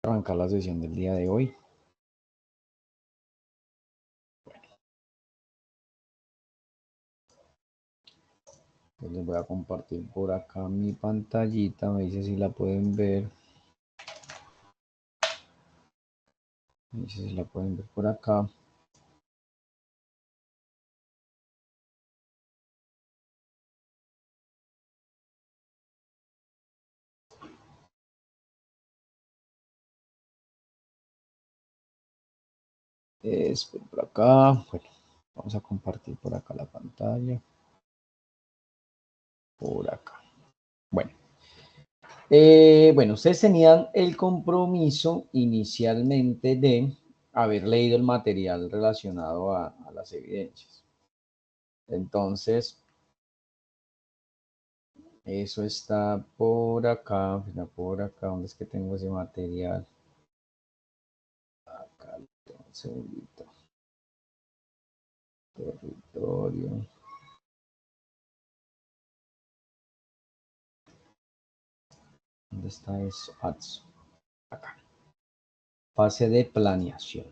arrancar la sesión del día de hoy. Entonces les voy a compartir por acá mi pantallita, me dice si la pueden ver. Me dice si la pueden ver por acá. Por acá. Bueno, vamos a compartir por acá la pantalla. Por acá. Bueno. Bueno, ustedes tenían el compromiso inicialmente de haber leído el material relacionado a las evidencias. Entonces, eso está por acá, mira, por acá, ¿dónde es que tengo ese material? Acá, un segundito. Territorio. ¿Dónde está eso? Acá. Fase de planeación.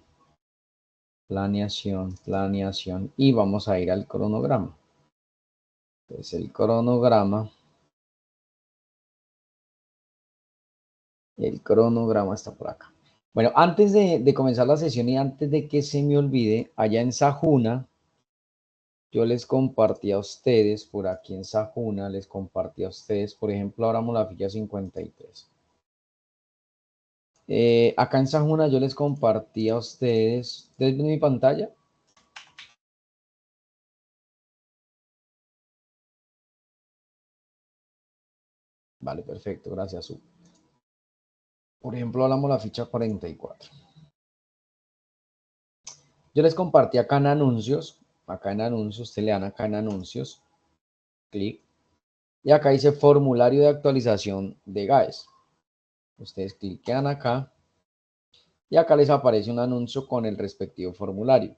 Planeación. Y vamos a ir al cronograma. Entonces, el cronograma está por acá. Bueno, antes de comenzar la sesión y antes de que se me olvide, allá en Sajuna, yo les compartí a ustedes, por aquí en Sajuna, les compartí a ustedes, por ejemplo, abramos la ficha 53. Acá en Sajuna yo les compartí a ustedes, ¿ustedes ven mi pantalla? Vale, perfecto, gracias. Por ejemplo, hablamos la ficha 44. Yo les compartí acá en anuncios, ustedes le dan acá en anuncios, clic, y acá dice formulario de actualización de GAES. Ustedes cliquean acá y acá les aparece un anuncio con el respectivo formulario.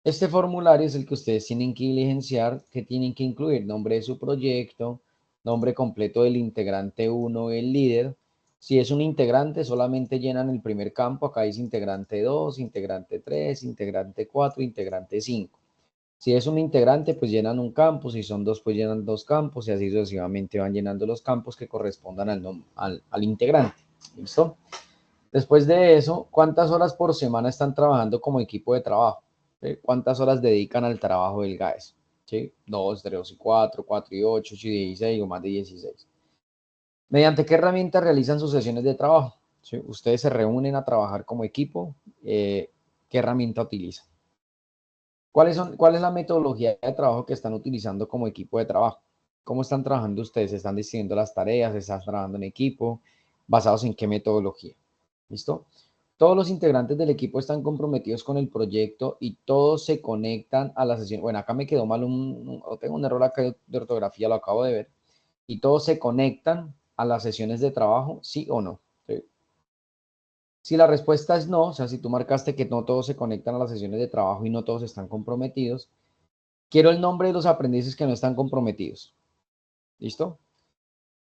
Este formulario es el que ustedes tienen que diligenciar, que tienen que incluir nombre de su proyecto, nombre completo del integrante 1, el líder. Si es un integrante, solamente llenan el primer campo. Acá dice integrante 2, integrante 3, integrante 4, integrante 5. Si es un integrante, pues llenan un campo. Si son dos, pues llenan dos campos. Y así sucesivamente van llenando los campos que correspondan al integrante. ¿Listo? Después de eso, ¿cuántas horas por semana están trabajando como equipo de trabajo? ¿Sí? ¿Cuántas horas dedican al trabajo del GAES? ¿Sí? 2, 3 y 4, 4 y 8, 8 y 16 o más de 16. ¿Mediante qué herramientas realizan sus sesiones de trabajo? ¿Sí? Ustedes se reúnen a trabajar como equipo. ¿Qué herramienta utilizan? ¿Cuál es la metodología de trabajo que están utilizando como equipo de trabajo? ¿Cómo están trabajando ustedes? ¿Están decidiendo las tareas? ¿Están trabajando en equipo? ¿Basados en qué metodología? ¿Listo? Todos los integrantes del equipo están comprometidos con el proyecto y todos se conectan a la sesión. Bueno, acá me quedó mal, tengo un error acá de ortografía, lo acabo de ver. Y todos se conectan a las sesiones de trabajo, ¿sí o no? ¿Sí? Si la respuesta es no, o sea, si tú marcaste que no todos se conectan a las sesiones de trabajo y no todos están comprometidos, quiero el nombre de los aprendices que no están comprometidos. ¿Listo?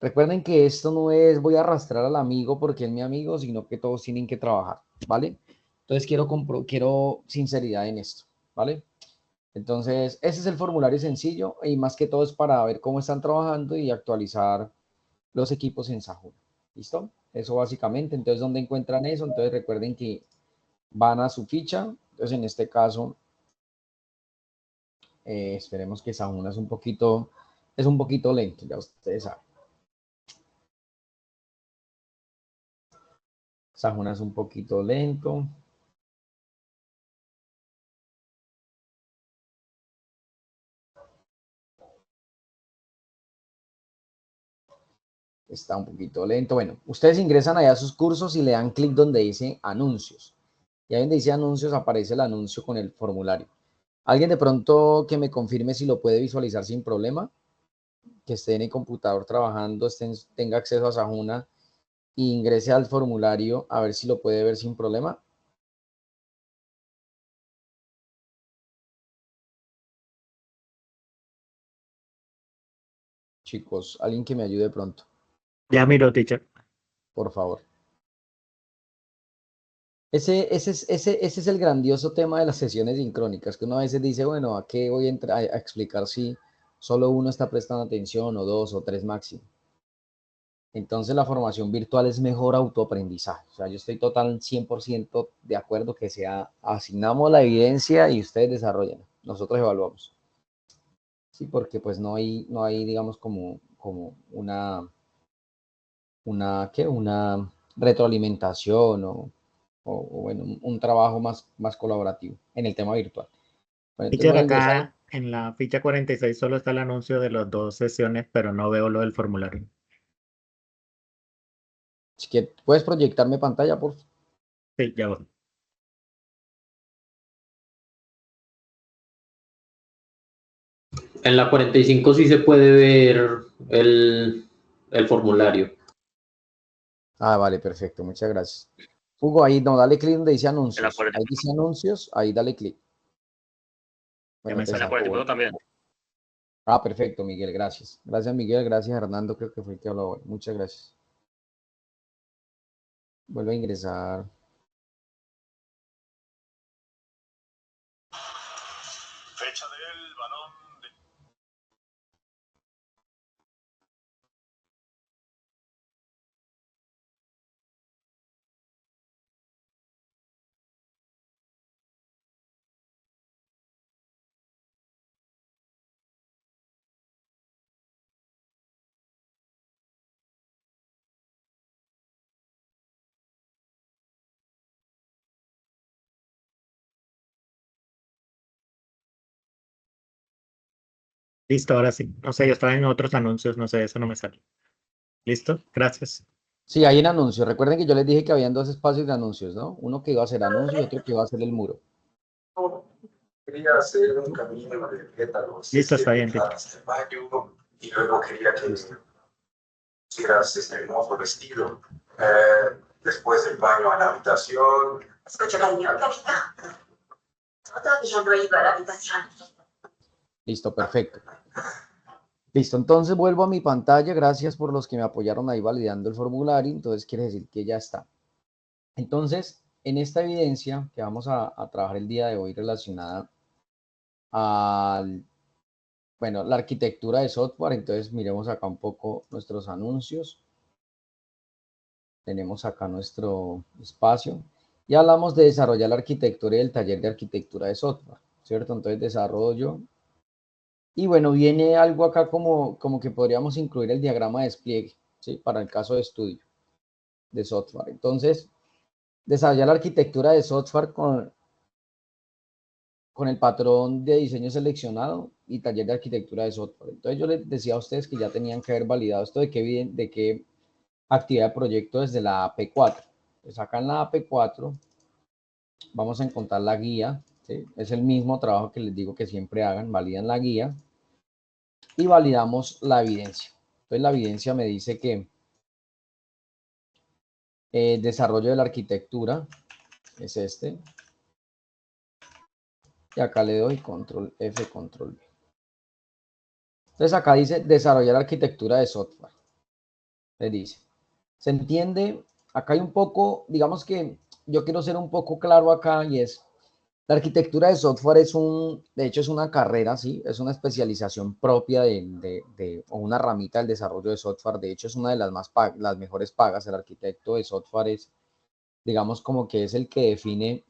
Recuerden que esto no es voy a arrastrar al amigo porque es mi amigo, sino que todos tienen que trabajar, ¿vale? Entonces quiero sinceridad en esto, ¿vale? Entonces, ese es el formulario sencillo y más que todo es para ver cómo están trabajando y actualizar los equipos en Sajuna. ¿Listo? Eso básicamente. Entonces, ¿dónde encuentran eso? Entonces, recuerden que van a su ficha. Entonces, en este caso, esperemos que Sajuna es un poquito lento, ya ustedes saben. Sajuna es un poquito lento. Está un poquito lento. Bueno, ustedes ingresan allá a sus cursos y le dan clic donde dice anuncios. Y ahí donde dice anuncios aparece el anuncio con el formulario. ¿Alguien de pronto que me confirme si lo puede visualizar sin problema? Que esté en el computador trabajando, tenga acceso a Sajuna e ingrese al formulario a ver si lo puede ver sin problema. Chicos, alguien que me ayude pronto, Ya miro, teacher. por favor. Ese es el grandioso tema de las sesiones sincrónicas, que uno a veces dice, bueno, ¿a qué voy a explicar si solo uno está prestando atención o dos o tres máximo? Entonces la formación virtual es mejor autoaprendizaje. O sea, yo estoy total 100% de acuerdo que sea, asignamos la evidencia y ustedes desarrollan. Nosotros evaluamos. Sí, porque pues no hay digamos, como una retroalimentación o bueno, un trabajo más colaborativo en el tema virtual. Bueno, entonces Teacher, voy a ingresar. acá en la ficha 46 solo está el anuncio de las 2 sesiones, pero no veo lo del formulario. Si quieres, puedes proyectarme pantalla, por favor. Sí, ya voy. En la 45 sí se puede ver el formulario. Ah, vale, perfecto, muchas gracias. Hugo, ahí no, dale clic donde dice En la anuncios. Ahí 45. dice anuncios, ahí dale clic. Ya Bueno, me te En la salió. saco. 45 también. Ah, perfecto, Miguel, gracias. Gracias, Miguel, gracias, Hernando, creo que fue el que habló hoy. Muchas gracias. Vuelvo a ingresar. Fecha del balón de... Listo, ahora sí. No sé, yo estaba en otros anuncios, no sé, eso no me sale. ¿Listo? Gracias. Sí, hay en anuncios. Recuerden que yo les dije que habían dos espacios de anuncios, ¿no? Uno que iba a ser anuncios y otro que iba a ser el muro. Quería hacer un camino de pétalos. Listo, está bien, teacher. De baño, y luego quería que hicieras este hermoso vestido. Después del baño a la habitación. Escucha, cariño, Carita. Trata de sonreír a la habitación. Listo, perfecto. Listo, entonces vuelvo a mi pantalla. Gracias por los que me apoyaron ahí validando el formulario. Entonces quiere decir que ya está. Entonces, en esta evidencia que vamos a trabajar el día de hoy relacionada al, bueno, la arquitectura de software, entonces miremos acá un poco nuestros anuncios. Tenemos acá nuestro espacio y hablamos de desarrollar la arquitectura y el taller de arquitectura de software, ¿cierto? Entonces desarrollo. Y bueno, viene algo acá como que podríamos incluir el diagrama de despliegue, ¿sí? Para el caso de estudio de software. Entonces, desarrollar la arquitectura de software con el patrón de diseño seleccionado y taller de arquitectura de software. Entonces, yo les decía a ustedes que ya tenían que haber validado esto de qué actividad de proyecto desde la AP4. Pues acá en la AP4 vamos a encontrar la guía, ¿sí? Es el mismo trabajo que les digo que siempre hagan, validan la guía y validamos la evidencia. Entonces la evidencia me dice que desarrollo de la arquitectura es este. Y acá le doy control F, control V. Entonces acá dice desarrollar arquitectura de software. Le dice. ¿Se entiende? Acá hay un poco, digamos que yo quiero ser un poco claro acá y es, la arquitectura de software de hecho es una carrera, ¿sí? Es una especialización propia o una ramita del desarrollo de software. De hecho es una de las mejores pagas. El arquitecto de software es, digamos, como que es el que define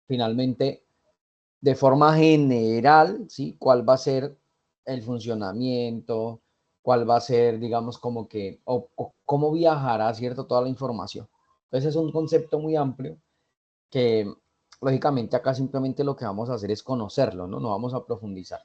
finalmente de forma general, ¿sí? ¿Cuál va a ser el funcionamiento? ¿Cuál va a ser, digamos, como que, o cómo viajará, ¿cierto? Toda la información. Entonces es un concepto muy amplio que, lógicamente, acá simplemente lo que vamos a hacer es conocerlo, ¿no? No vamos a profundizar.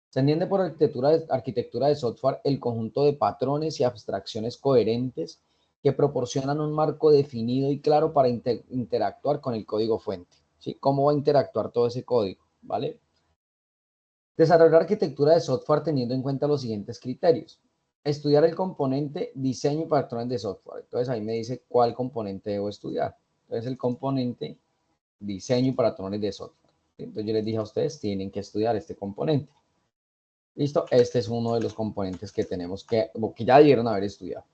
Se entiende por arquitectura de software el conjunto de patrones y abstracciones coherentes que proporcionan un marco definido y claro para interactuar con el código fuente. ¿Sí? ¿Cómo va a interactuar todo ese código? ¿Vale? Desarrollar arquitectura de software teniendo en cuenta los siguientes criterios. Estudiar el componente diseño y patrones de software. Entonces ahí me dice cuál componente debo estudiar. Entonces el componente diseño y patrones de software. Entonces yo les dije a ustedes, tienen que estudiar este componente. Listo, este es uno de los componentes que tenemos que ya debieron haber estudiado.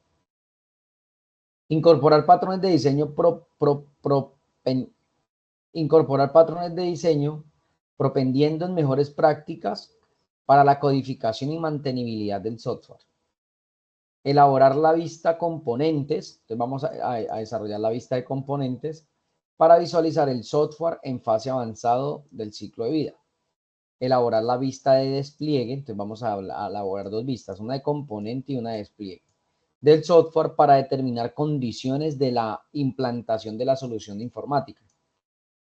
Incorporar patrones de diseño incorporar patrones de diseño, propendiendo en mejores prácticas para la codificación y mantenibilidad del software. Elaborar la vista componentes, entonces vamos a desarrollar la vista de componentes para visualizar el software en fase avanzado del ciclo de vida. Elaborar la vista de despliegue, entonces vamos a elaborar dos vistas, una de componente y una de despliegue, del software para determinar condiciones de la implantación de la solución de informática.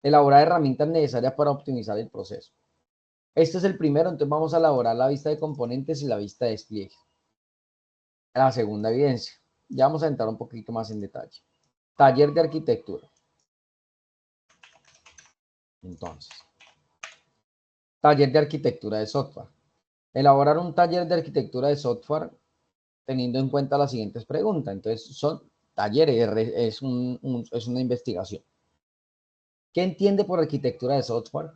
Elaborar herramientas necesarias para optimizar el proceso. Este es el primero, entonces vamos a elaborar la vista de componentes y la vista de despliegue. La segunda evidencia. Ya vamos a entrar un poquito más en detalle. Taller de arquitectura. Entonces, taller de arquitectura de software. Elaborar un taller de arquitectura de software teniendo en cuenta las siguientes preguntas. Entonces, son talleres, es una investigación. ¿Qué entiende por arquitectura de software?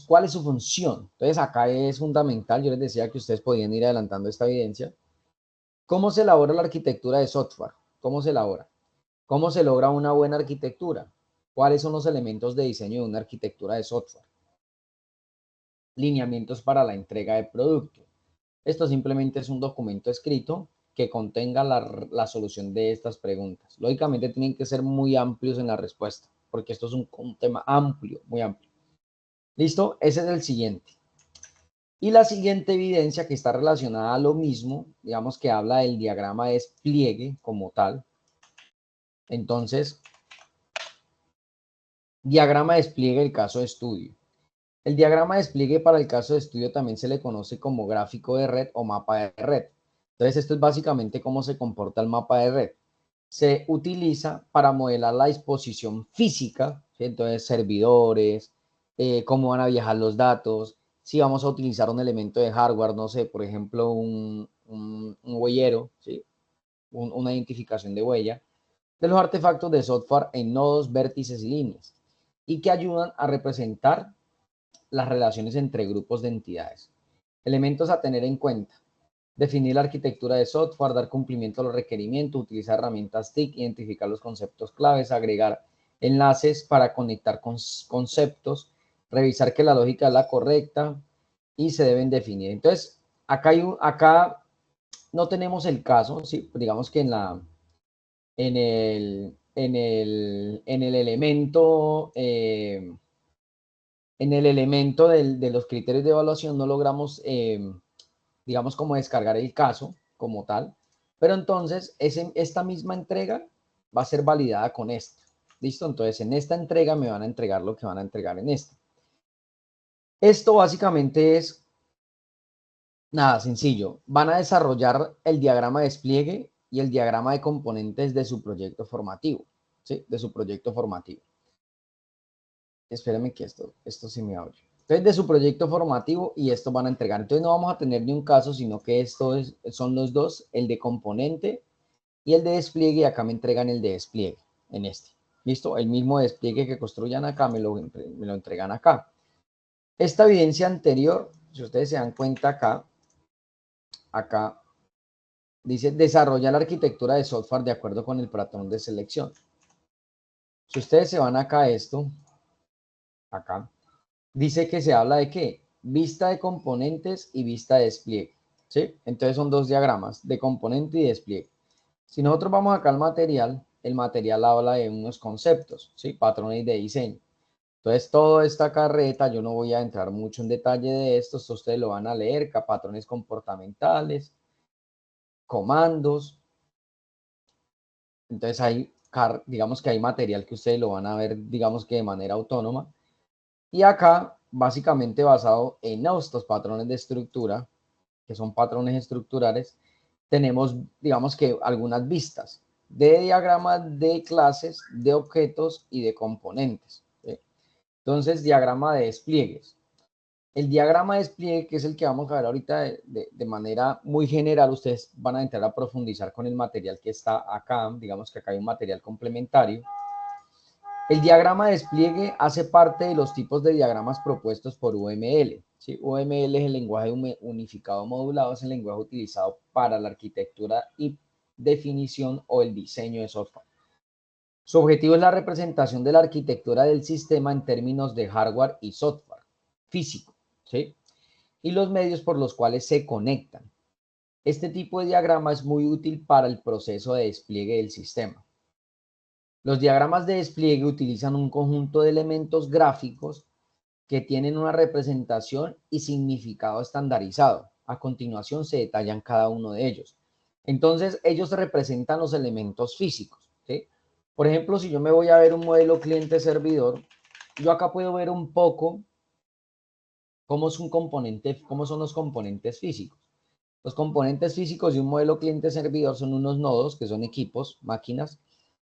¿Cuál es su función? Entonces, acá es fundamental. Yo les decía que ustedes podían ir adelantando esta evidencia. ¿Cómo se elabora la arquitectura de software? ¿Cómo se elabora? ¿Cómo se logra una buena arquitectura? ¿Cuáles son los elementos de diseño de una arquitectura de software? Lineamientos para la entrega de producto. Esto simplemente es un documento escrito que contenga la solución de estas preguntas. Lógicamente tienen que ser muy amplios en la respuesta, porque esto es un tema amplio, muy amplio. ¿Listo? Ese es el siguiente. Y la siguiente evidencia que está relacionada a lo mismo, digamos que habla del diagrama de despliegue como tal. Entonces, diagrama de despliegue del caso de estudio. El diagrama de despliegue para el caso de estudio también se le conoce como gráfico de red o mapa de red. Entonces, esto es básicamente cómo se comporta el mapa de red. Se utiliza para modelar la disposición física, ¿sí? Entonces, servidores, cómo van a viajar los datos, si vamos a utilizar un elemento de hardware, no sé, por ejemplo, un huellero, ¿sí? Una identificación de huella, de los artefactos de software en nodos, vértices y líneas, y que ayudan a representar las relaciones entre grupos de entidades. Elementos a tener en cuenta. Definir la arquitectura de software, dar cumplimiento a los requerimientos, utilizar herramientas TIC, identificar los conceptos claves, agregar enlaces para conectar conceptos, revisar que la lógica es la correcta y se deben definir. Entonces, acá no tenemos el caso, ¿sí? Digamos que en el elemento de los criterios de evaluación no logramos, digamos, como descargar el caso como tal, pero entonces esta misma entrega va a ser validada con esto. ¿Listo? Entonces en esta entrega me van a entregar lo que van a entregar en esta. Esto básicamente es nada sencillo. Van a desarrollar el diagrama de despliegue y el diagrama de componentes de su proyecto formativo. ¿Sí? De su proyecto formativo. Espérenme que esto sí me abre. Entonces, de su proyecto formativo y esto van a entregar. Entonces, no vamos a tener ni un caso, sino que son los dos, el de componente y el de despliegue. Y acá me entregan el de despliegue en este. ¿Listo? El mismo despliegue que construyan acá me lo entregan acá. Esta evidencia anterior, si ustedes se dan cuenta acá dice desarrolla la arquitectura de software de acuerdo con el patrón de selección. Si ustedes se van acá a esto, acá, dice que se habla de ¿qué? Vista de componentes y vista de despliegue, ¿sí? Entonces son dos diagramas, de componente y despliegue. Si nosotros vamos acá al material, el material habla de unos conceptos, ¿sí? Patrones de diseño. Entonces toda esta carreta, yo no voy a entrar mucho en detalle de esto ustedes lo van a leer, patrones comportamentales, comandos. Entonces digamos que hay material que ustedes lo van a ver, digamos que de manera autónoma. Y acá, básicamente basado en estos patrones de estructura, que son patrones estructurales, tenemos, digamos que algunas vistas de diagramas de clases, de objetos y de componentes. ¿Sí? Entonces, diagrama de despliegues. El diagrama de despliegue, que es el que vamos a ver ahorita de manera muy general, ustedes van a entrar a profundizar con el material que está acá. Digamos que acá hay un material complementario. El diagrama de despliegue hace parte de los tipos de diagramas propuestos por UML. ¿Sí? UML es el lenguaje unificado modulado, es el lenguaje utilizado para la arquitectura y definición o el diseño de software. Su objetivo es la representación de la arquitectura del sistema en términos de hardware y software físico, ¿sí? Y los medios por los cuales se conectan. Este tipo de diagrama es muy útil para el proceso de despliegue del sistema. Los diagramas de despliegue utilizan un conjunto de elementos gráficos que tienen una representación y significado estandarizado. A continuación se detallan cada uno de ellos. Entonces, ellos representan los elementos físicos, ¿sí? Por ejemplo, si yo me voy a ver un modelo cliente-servidor, yo acá puedo ver un poco cómo es un componente, cómo son los componentes físicos. Los componentes físicos de un modelo cliente-servidor son unos nodos, que son equipos, máquinas,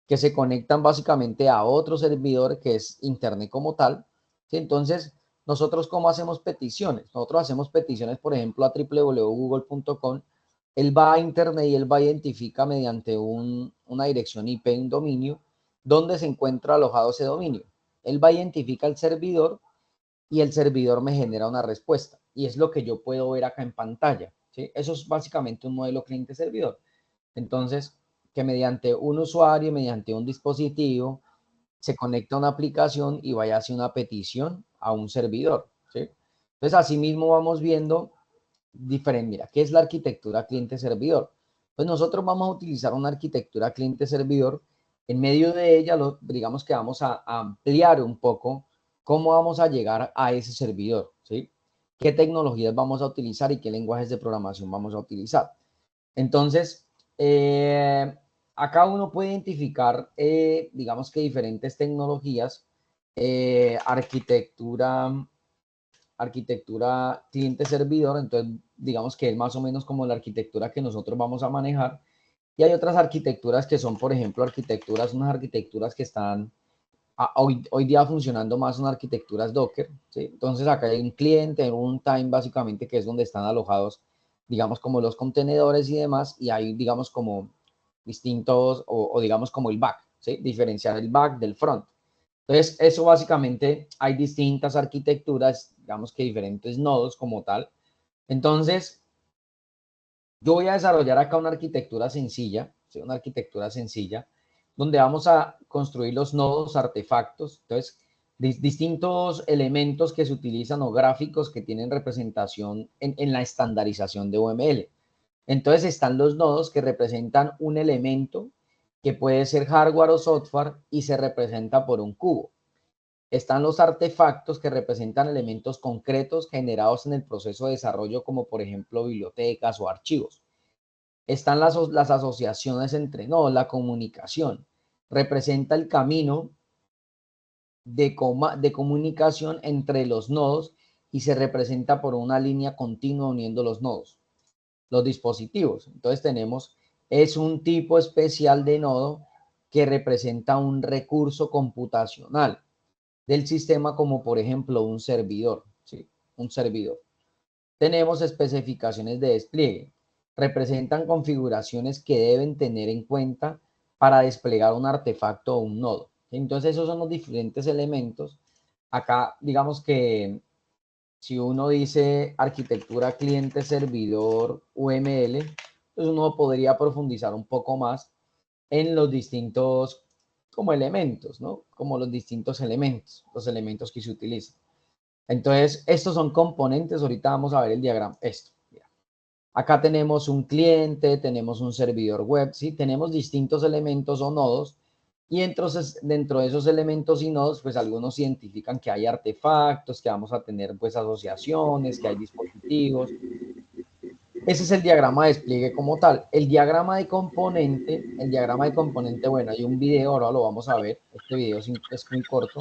que se conectan básicamente a otro servidor que es Internet como tal, ¿sí? Entonces, nosotros ¿cómo hacemos peticiones? Nosotros hacemos peticiones, por ejemplo, a www.google.com. Él va a Internet y él va a identificar mediante una dirección IP, un dominio, dónde se encuentra alojado ese dominio. Él va a identificar el servidor y el servidor me genera una respuesta. Y es lo que yo puedo ver acá en pantalla, ¿sí? Eso es básicamente un modelo cliente-servidor. Entonces, que mediante un usuario, mediante un dispositivo, se conecta a una aplicación y vaya a hacer una petición a un servidor, ¿sí? Entonces, así mismo vamos viendo diferente. Mira, ¿qué es la arquitectura cliente-servidor? Pues nosotros vamos a utilizar una arquitectura cliente-servidor. En medio de ella, digamos que vamos a ampliar un poco cómo vamos a llegar a ese servidor, ¿sí? ¿Qué tecnologías vamos a utilizar y qué lenguajes de programación vamos a utilizar? Entonces, acá uno puede identificar, digamos que diferentes tecnologías, arquitectura cliente-servidor, entonces digamos que es más o menos como la arquitectura que nosotros vamos a manejar. Y hay otras arquitecturas que son, por ejemplo, unas arquitecturas que están hoy día funcionando más, son arquitecturas Docker, ¿sí? Entonces acá hay un cliente, un time básicamente, que es donde están alojados, digamos, como los contenedores y demás, y hay, digamos, como distintos, o digamos como el back, ¿sí? Diferenciar el back del front. Entonces, eso básicamente, hay distintas arquitecturas, digamos que diferentes nodos como tal. Entonces, yo voy a desarrollar acá una arquitectura sencilla, ¿sí? Una arquitectura sencilla, donde vamos a construir los nodos artefactos. Entonces, distintos elementos que se utilizan o gráficos que tienen representación en la estandarización de UML. Entonces, están los nodos que representan un elemento que puede ser hardware o software y se representa por un cubo. Están los artefactos que representan elementos concretos generados en el proceso de desarrollo, como por ejemplo bibliotecas o archivos. Están las asociaciones entre nodos, la comunicación. Representa el camino de comunicación entre los nodos y se representa por una línea continua uniendo los nodos. Los dispositivos. Entonces es un tipo especial de nodo que representa un recurso computacional del sistema, como por ejemplo un servidor, ¿sí? Un servidor. Tenemos especificaciones de despliegue. Representan configuraciones que deben tener en cuenta para desplegar un artefacto o un nodo. Entonces, esos son los diferentes elementos. Acá, digamos que si uno dice arquitectura cliente-servidor UML, pues uno podría profundizar un poco más en los distintos como elementos, ¿no? Como los distintos elementos, los elementos que se utilizan. Entonces, estos son componentes. Ahorita vamos a ver el diagrama. Esto. Mira. Acá tenemos un cliente, tenemos un servidor web, ¿sí? Tenemos distintos elementos o nodos. Y entonces, dentro de esos elementos y nodos, pues algunos identifican que hay artefactos, que vamos a tener pues asociaciones, que hay dispositivos. Ese es el diagrama de despliegue como tal. El diagrama de componente, bueno, hay un video, ahora lo vamos a ver. Este video es muy corto.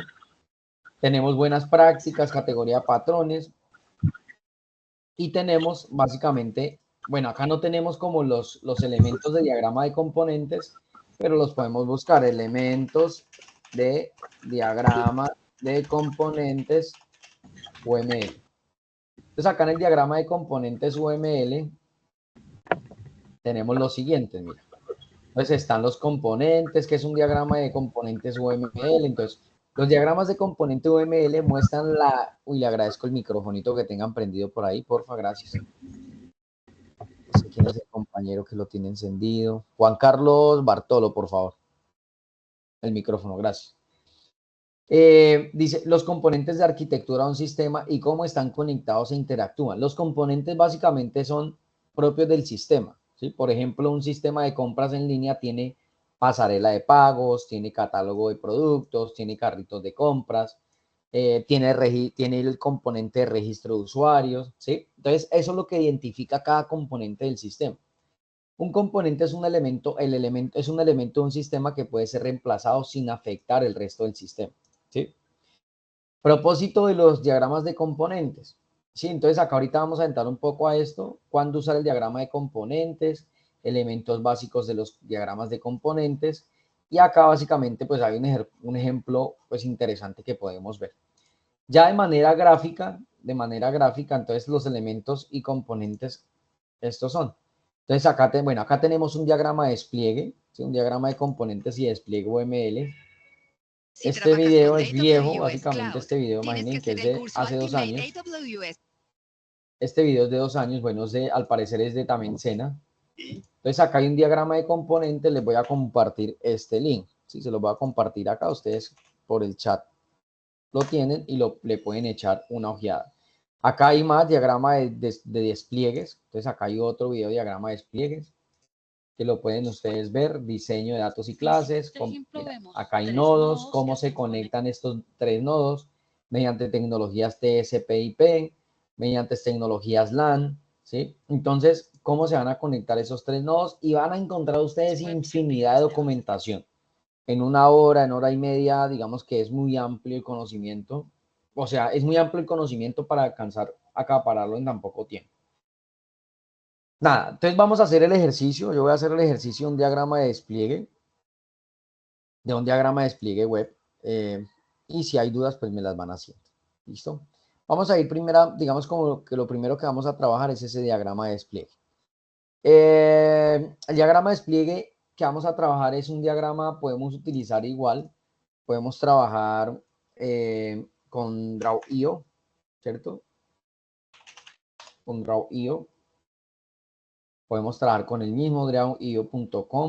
Tenemos buenas prácticas, categoría patrones. Y tenemos básicamente, bueno, acá no tenemos como los elementos de diagrama de componentes, pero los podemos buscar. Elementos de diagrama de componentes UML. Entonces acá en el diagrama de componentes UML tenemos los siguientes, mira. Entonces están los componentes, que es un diagrama de componentes UML. Entonces, los diagramas de componente UML muestran Uy, le agradezco el microfonito que tengan prendido por ahí, porfa, gracias. No sé quién es el compañero que lo tiene encendido. Juan Carlos Bartolo, por favor. El micrófono, gracias. Dice, los componentes de arquitectura de un sistema y cómo están conectados e interactúan. Los componentes básicamente son propios del sistema, ¿sí? Por ejemplo, un sistema de compras en línea tiene pasarela de pagos, tiene catálogo de productos, tiene carritos de compras, tiene el componente de registro de usuarios, ¿sí? Entonces, eso es lo que identifica cada componente del sistema. Un componente es un elemento, es un elemento de un sistema que puede ser reemplazado sin afectar el resto del sistema, ¿sí? Propósito de los diagramas de componentes. Sí, entonces acá ahorita vamos a entrar un poco a esto, cuándo usar el diagrama de componentes, elementos básicos de los diagramas de componentes, y acá básicamente pues hay un ejemplo pues interesante que podemos ver. Ya de manera gráfica, entonces los elementos y componentes estos son. Entonces acá, acá tenemos un diagrama de despliegue, ¿sí? Un diagrama de componentes y despliegue UML. Si Este trabajas video con es viejo, AWS básicamente Cloud, este video, tienes imaginen que hacer es el de curso hace 2 Ultimate años. AWS. Este video es de 2 años, bueno, al parecer es de también Sena. Entonces acá hay un diagrama de componentes, les voy a compartir este link, ¿sí? Se los voy a compartir acá, ustedes por el chat lo tienen y le pueden echar una ojeada. Acá hay más diagrama de despliegues, entonces acá hay otro video diagrama de despliegues, que lo pueden ustedes ver, diseño de datos y clases, mira, acá hay nodos, cómo se conectan estos 3 nodos, mediante tecnologías TCP/IP, mediante tecnologías LAN, ¿sí? Entonces, cómo se van a conectar esos 3 nodos y van a encontrar ustedes infinidad de documentación. En 1 hora, en hora y media, digamos que es muy amplio el conocimiento, o sea, es muy amplio el conocimiento para alcanzar a acapararlo en tan poco tiempo. Nada, entonces vamos a hacer el ejercicio. Yo voy a hacer el ejercicio de un diagrama de despliegue, web. Y si hay dudas, pues me las van haciendo. ¿Listo? Vamos a ir primero, digamos como que lo primero que vamos a trabajar es ese diagrama de despliegue. El diagrama de despliegue que vamos a trabajar es un diagrama, podemos utilizar igual, podemos trabajar con Draw.io, ¿cierto? Con Draw.io. Podemos trabajar con el mismo Draw.io.com.net,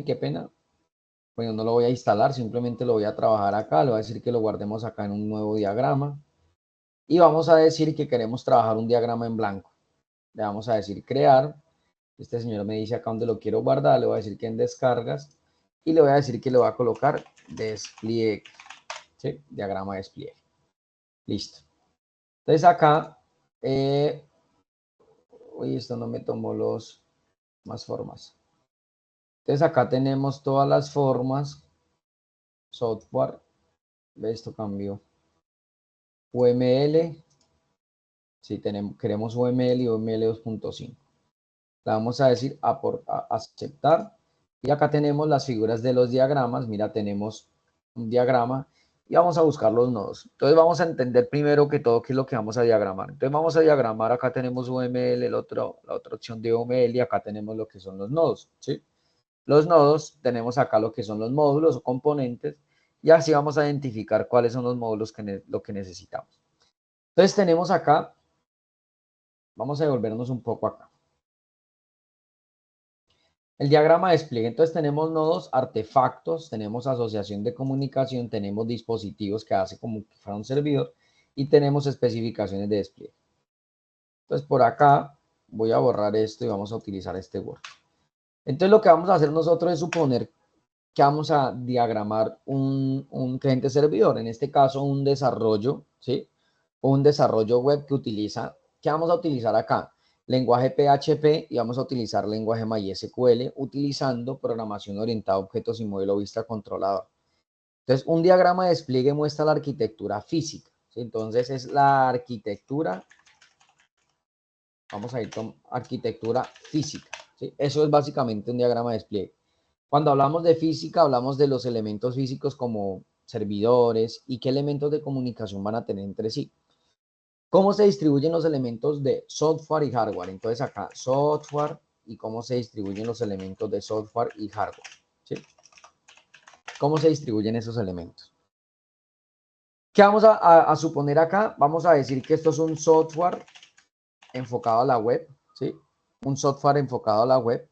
qué pena. Bueno, no lo voy a instalar, simplemente lo voy a trabajar acá. Le voy a decir que lo guardemos acá en un nuevo diagrama. Y vamos a decir que queremos trabajar un diagrama en blanco. Le vamos a decir crear. Este señor me dice acá donde lo quiero guardar. Le voy a decir que en descargas. Y le voy a decir que le voy a colocar despliegue. ¿Sí? Diagrama de despliegue. Listo. Entonces acá... uy, esto no me tomó más formas. Entonces acá tenemos todas las formas. Software. Esto cambió. UML. Si queremos UML y UML 2.5. Le vamos a decir aceptar. Y acá tenemos las figuras de los diagramas. Mira, tenemos un diagrama y vamos a buscar los nodos. Entonces vamos a entender primero que todo qué es lo que vamos a diagramar. Entonces vamos a diagramar, acá tenemos UML, la otra opción de UML y acá tenemos lo que son los nodos, ¿sí? Los nodos, tenemos acá lo que son los módulos o componentes y así vamos a identificar cuáles son los módulos lo que necesitamos. Entonces tenemos acá, vamos a devolvernos un poco acá. El diagrama de despliegue, entonces tenemos nodos, artefactos, tenemos asociación de comunicación, tenemos dispositivos que hace como que fuera un servidor y tenemos especificaciones de despliegue. Entonces por acá voy a borrar esto y vamos a utilizar este Word. Entonces lo que vamos a hacer nosotros es suponer que vamos a diagramar un cliente servidor, en este caso un desarrollo, ¿sí? Un desarrollo web que utiliza, ¿qué vamos a utilizar acá? Lenguaje PHP y vamos a utilizar lenguaje MySQL utilizando programación orientada a objetos y modelo vista controlador. Entonces, un diagrama de despliegue muestra la arquitectura física, ¿sí? Entonces, es la arquitectura, vamos a ir con arquitectura física, ¿sí? Eso es básicamente un diagrama de despliegue. Cuando hablamos de física, hablamos de los elementos físicos como servidores y qué elementos de comunicación van a tener entre sí. ¿Cómo se distribuyen los elementos de software y hardware? Entonces acá, software y cómo se distribuyen los elementos de software y hardware, ¿sí? ¿Cómo se distribuyen esos elementos? ¿Qué vamos a suponer acá? Vamos a decir que esto es un software enfocado a la web, ¿sí? Un software enfocado a la web.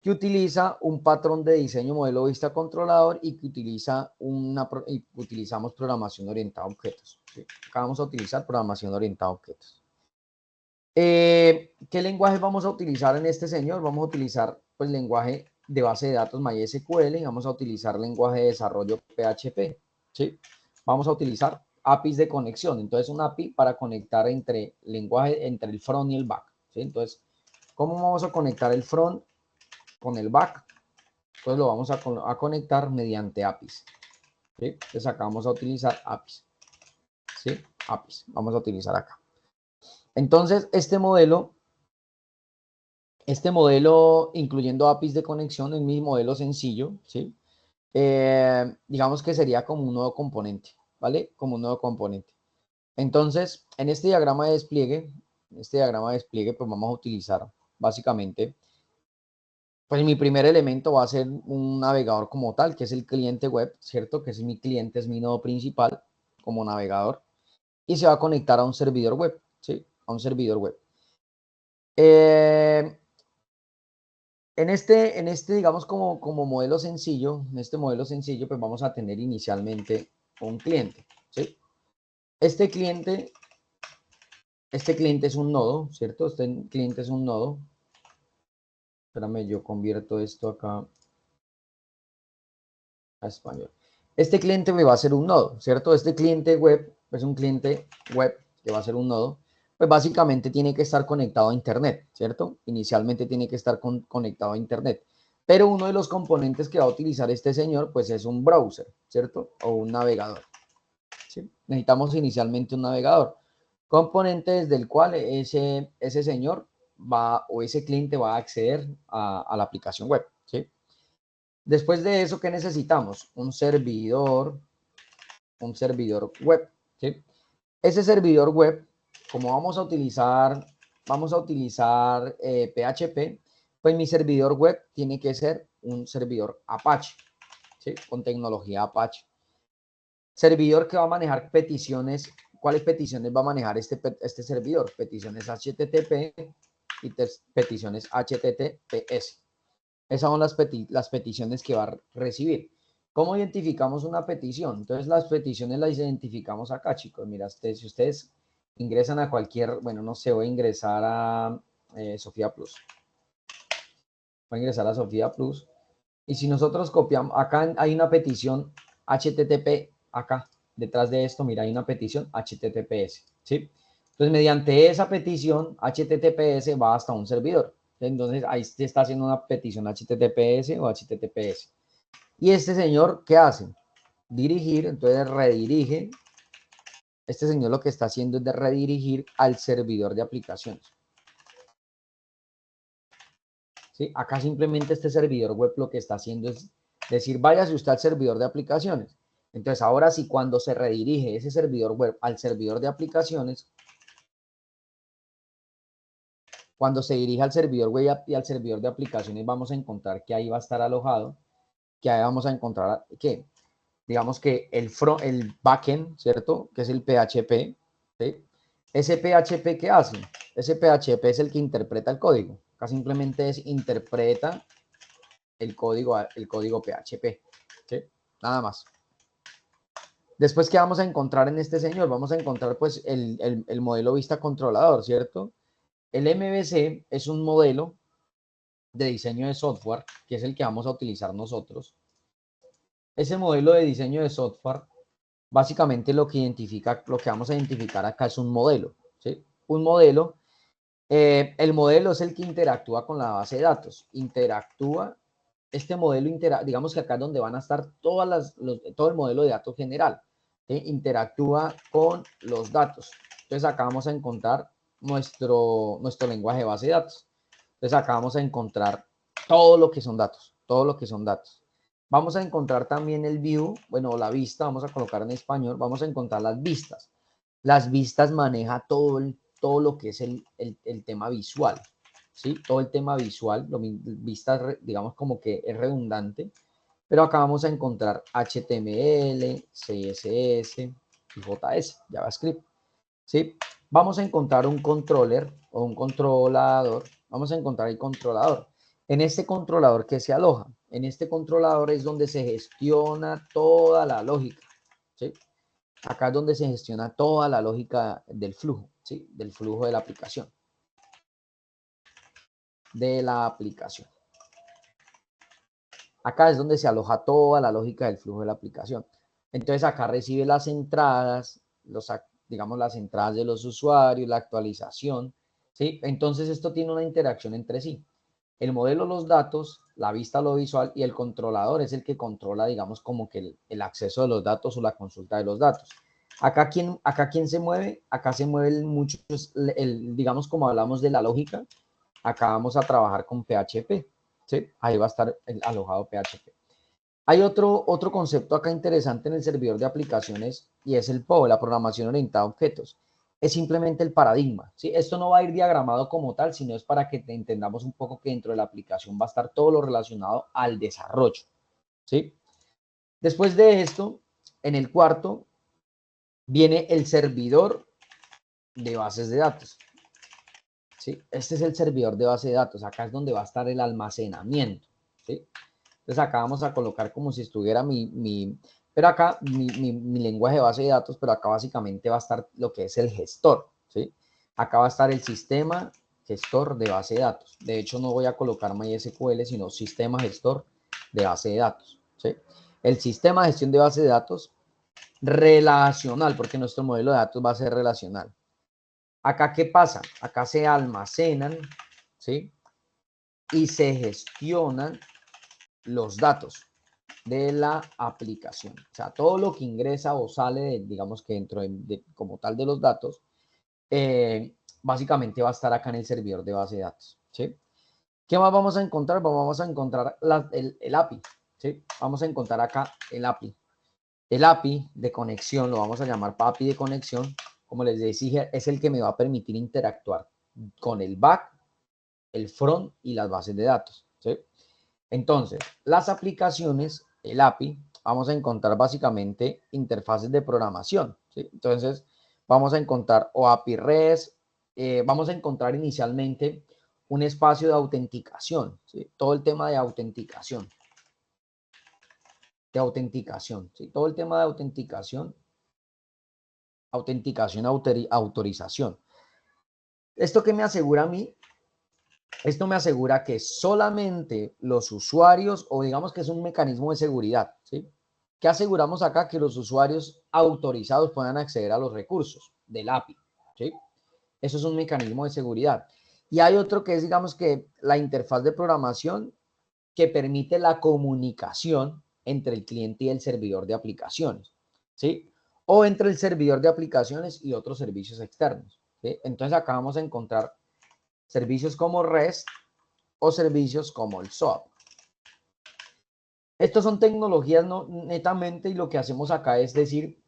que utiliza un patrón de diseño modelo vista controlador y que utilizamos programación orientada a objetos. ¿Sí? Acá vamos a utilizar programación orientada a objetos. ¿Qué lenguaje vamos a utilizar en este señor? Vamos a utilizar pues lenguaje de base de datos MySQL y vamos a utilizar lenguaje de desarrollo PHP. ¿Sí? Vamos a utilizar APIs de conexión. Entonces, un API para conectar entre el front y el back. ¿Sí? Entonces, ¿cómo vamos a conectar el front con el back? Pues lo vamos a conectar mediante APIs. ¿Sí? Entonces, acá vamos a utilizar APIs. ¿Sí? APIs. Vamos a utilizar acá. Entonces, este modelo, incluyendo APIs de conexión, es mi modelo sencillo, ¿sí? Digamos que sería como un nuevo componente, ¿vale? Como un nuevo componente. Entonces, en este diagrama de despliegue, pues vamos a utilizar básicamente, pues mi primer elemento va a ser un navegador como tal, que es el cliente web, ¿cierto? Que es mi cliente, es mi nodo principal como navegador, y se va a conectar a un servidor web, ¿sí? A un servidor web. En este, digamos, como modelo sencillo, pues vamos a tener inicialmente un cliente, ¿sí? Este cliente es un nodo, ¿cierto? Este cliente es un nodo. Espérame, yo convierto esto acá a español. Este cliente me va a ser un nodo, ¿cierto? Este cliente web es un cliente web que va a ser un nodo. Pues básicamente tiene que estar conectado a Internet, ¿cierto? Inicialmente tiene que estar conectado a Internet. Pero uno de los componentes que va a utilizar este señor, pues es un browser, ¿cierto? O un navegador. ¿Sí? Necesitamos inicialmente un navegador. Componente desde el cual ese señor o ese cliente va a acceder a la aplicación web, ¿sí? Después de eso, ¿qué necesitamos? Un servidor web, ¿sí? Ese servidor web, como vamos a utilizar PHP, pues mi servidor web tiene que ser un servidor Apache, ¿sí? Con tecnología Apache. Servidor que va a manejar peticiones. ¿Cuáles peticiones va a manejar este servidor? Peticiones HTTP y peticiones HTTPS. Esas son las peticiones que va a recibir. ¿Cómo identificamos una petición? Entonces, las peticiones las identificamos acá, chicos. Mira, si ustedes ingresan a cualquier, bueno, no sé, voy a ingresar a Sofía Plus. Voy a ingresar a Sofía Plus. Y si nosotros copiamos, acá hay una petición HTTP, acá, detrás de esto, mira, hay una petición HTTPS, ¿sí? Entonces, mediante esa petición HTTPS va hasta un servidor. Entonces, ahí se está haciendo una petición HTTPS o HTTPS. Y este señor, ¿qué hace? Dirigir, entonces redirige. Este señor lo que está haciendo es de redirigir al servidor de aplicaciones. ¿Sí? Acá simplemente este servidor web lo que está haciendo es decir, váyase usted al servidor de aplicaciones. Entonces, ahora sí, cuando se redirige ese servidor web al servidor de aplicaciones, cuando se dirige al servidor web y al servidor de aplicaciones, vamos a encontrar que ahí va a estar alojado, que ahí vamos a encontrar que, digamos que el backend, ¿cierto? Que es el PHP, ¿sí? Ese PHP, ¿qué hace? Ese PHP es el que interpreta el código. Acá simplemente interpreta el código PHP, ¿sí? Nada más. Después, ¿qué vamos a encontrar en este señor? Vamos a encontrar, pues, el modelo vista controlador, ¿cierto? El MVC es un modelo de diseño de software, que es el que vamos a utilizar nosotros. Ese modelo de diseño de software, básicamente lo que vamos a identificar acá es un modelo, ¿sí? Un modelo. El modelo es el que interactúa con la base de datos. Este modelo, digamos que acá es donde van a estar todo el modelo de datos general. ¿Sí? Interactúa con los datos. Entonces acá vamos a encontrar nuestro lenguaje de base de datos. Entonces acá vamos a encontrar todo lo que son datos, Vamos a encontrar también el view, bueno, la vista, vamos a colocar en español, vamos a encontrar las vistas. Las vistas maneja todo lo que es el tema visual, ¿sí? Todo el tema visual, vistas, digamos como que es redundante, pero acá vamos a encontrar HTML, CSS y JS, JavaScript, ¿sí? Vamos a encontrar un controller o un controlador, vamos a encontrar el controlador. En este controlador que se aloja, en este controlador es donde se gestiona toda la lógica, ¿sí? Acá es donde se gestiona toda la lógica del flujo, ¿sí? Del flujo de la aplicación. Acá es donde se aloja toda la lógica del flujo de la aplicación. Entonces acá recibe las entradas, digamos las entradas de los usuarios, la actualización, ¿sí? Entonces esto tiene una interacción entre sí. El modelo, los datos, la vista, lo visual, y el controlador es el que controla, digamos, como que el acceso de los datos o la consulta de los datos. Acá, ¿quién se mueve? Acá se mueve digamos, como hablamos de la lógica, acá vamos a trabajar con PHP, ¿sí? Ahí va a estar alojado PHP. Hay otro concepto acá interesante en el servidor de aplicaciones y es el POE, la programación orientada a objetos. Es simplemente el paradigma, ¿sí? Esto no va a ir diagramado como tal, sino es para que entendamos un poco que dentro de la aplicación va a estar todo lo relacionado al desarrollo, ¿sí? Después de esto, en el cuarto, viene el servidor de bases de datos, ¿sí? Este es el servidor de base de datos. Acá es donde va a estar el almacenamiento, ¿sí? Entonces acá vamos a colocar como si estuviera pero acá mi lenguaje de base de datos, pero acá básicamente va a estar lo que es el gestor, ¿sí? Acá va a estar el sistema gestor de base de datos. De hecho, no voy a colocar MySQL, sino sistema gestor de base de datos, ¿sí? El sistema de gestión de base de datos relacional, porque nuestro modelo de datos va a ser relacional. Acá, ¿qué pasa? Acá se almacenan, ¿sí? Y se gestionan los datos de la aplicación. O sea, todo lo que ingresa o sale, digamos que dentro como tal de los datos, básicamente va a estar acá en el servidor de base de datos, ¿sí? ¿Qué más vamos a encontrar? Vamos a encontrar el API, ¿sí? Vamos a encontrar acá el API. El API de conexión, lo vamos a llamar API de conexión, como les decía, es el que me va a permitir interactuar con el back, el front y las bases de datos, ¿sí? Entonces, las aplicaciones, el API, vamos a encontrar básicamente interfaces de programación, ¿sí? Entonces, vamos a encontrar o API REST, vamos a encontrar inicialmente un espacio de autenticación, ¿sí? Todo el tema de autenticación, ¿sí? Todo el tema de autenticación, autorización. ¿Esto qué me asegura a mí? Esto me asegura que solamente los usuarios, o digamos que es un mecanismo de seguridad, ¿sí? ¿Qué aseguramos acá? Que los usuarios autorizados puedan acceder a los recursos del API, ¿sí? Eso es un mecanismo de seguridad. Y hay otro que es, digamos que la interfaz de programación que permite la comunicación entre el cliente y el servidor de aplicaciones, ¿sí? O entre el servidor de aplicaciones y otros servicios externos, ¿sí? Entonces acá vamos a encontrar servicios como REST o servicios como el SOAP. Estos son tecnologías no, netamente, y lo que hacemos acá es decir,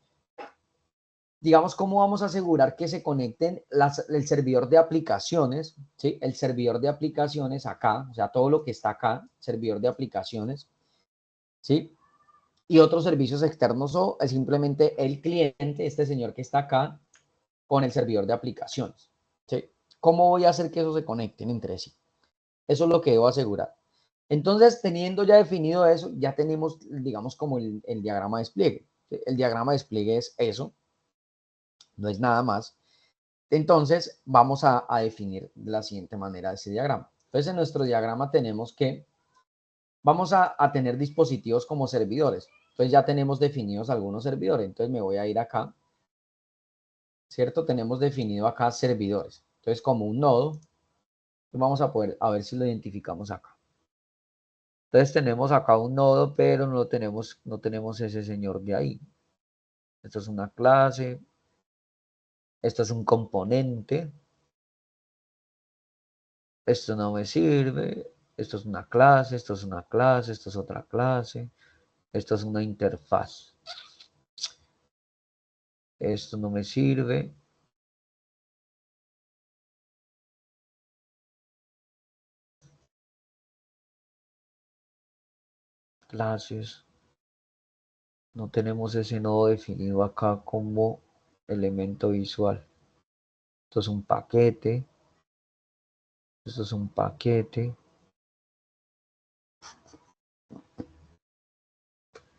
digamos, cómo vamos a asegurar que se conecten el servidor de aplicaciones, ¿sí? El servidor de aplicaciones acá, o sea, todo lo que está acá, servidor de aplicaciones, ¿sí? Y otros servicios externos o simplemente el cliente, este señor que está acá, con el servidor de aplicaciones, ¿sí? ¿Cómo voy a hacer que eso se conecten entre sí? Eso es lo que debo asegurar. Entonces, teniendo ya definido eso, ya tenemos, digamos, como el diagrama de despliegue. ¿Sí? El diagrama de despliegue es eso, no es nada más. Entonces, vamos a definir de la siguiente manera ese diagrama. Entonces, en nuestro diagrama tenemos que, vamos a tener dispositivos como servidores. Entonces, ya tenemos definidos algunos servidores. Entonces, me voy a ir acá, ¿cierto? Tenemos definido acá servidores. Entonces, como un nodo, vamos a poder, a ver si lo identificamos acá. Entonces tenemos acá un nodo, pero no tenemos ese señor de ahí. Esto es una clase, esto es un componente, esto no me sirve, esto es una clase, esto es una clase, esto es otra clase, esto es una interfaz. Esto no me sirve. Clases. No tenemos ese nodo definido acá como elemento visual. Esto es un paquete. Esto es un paquete.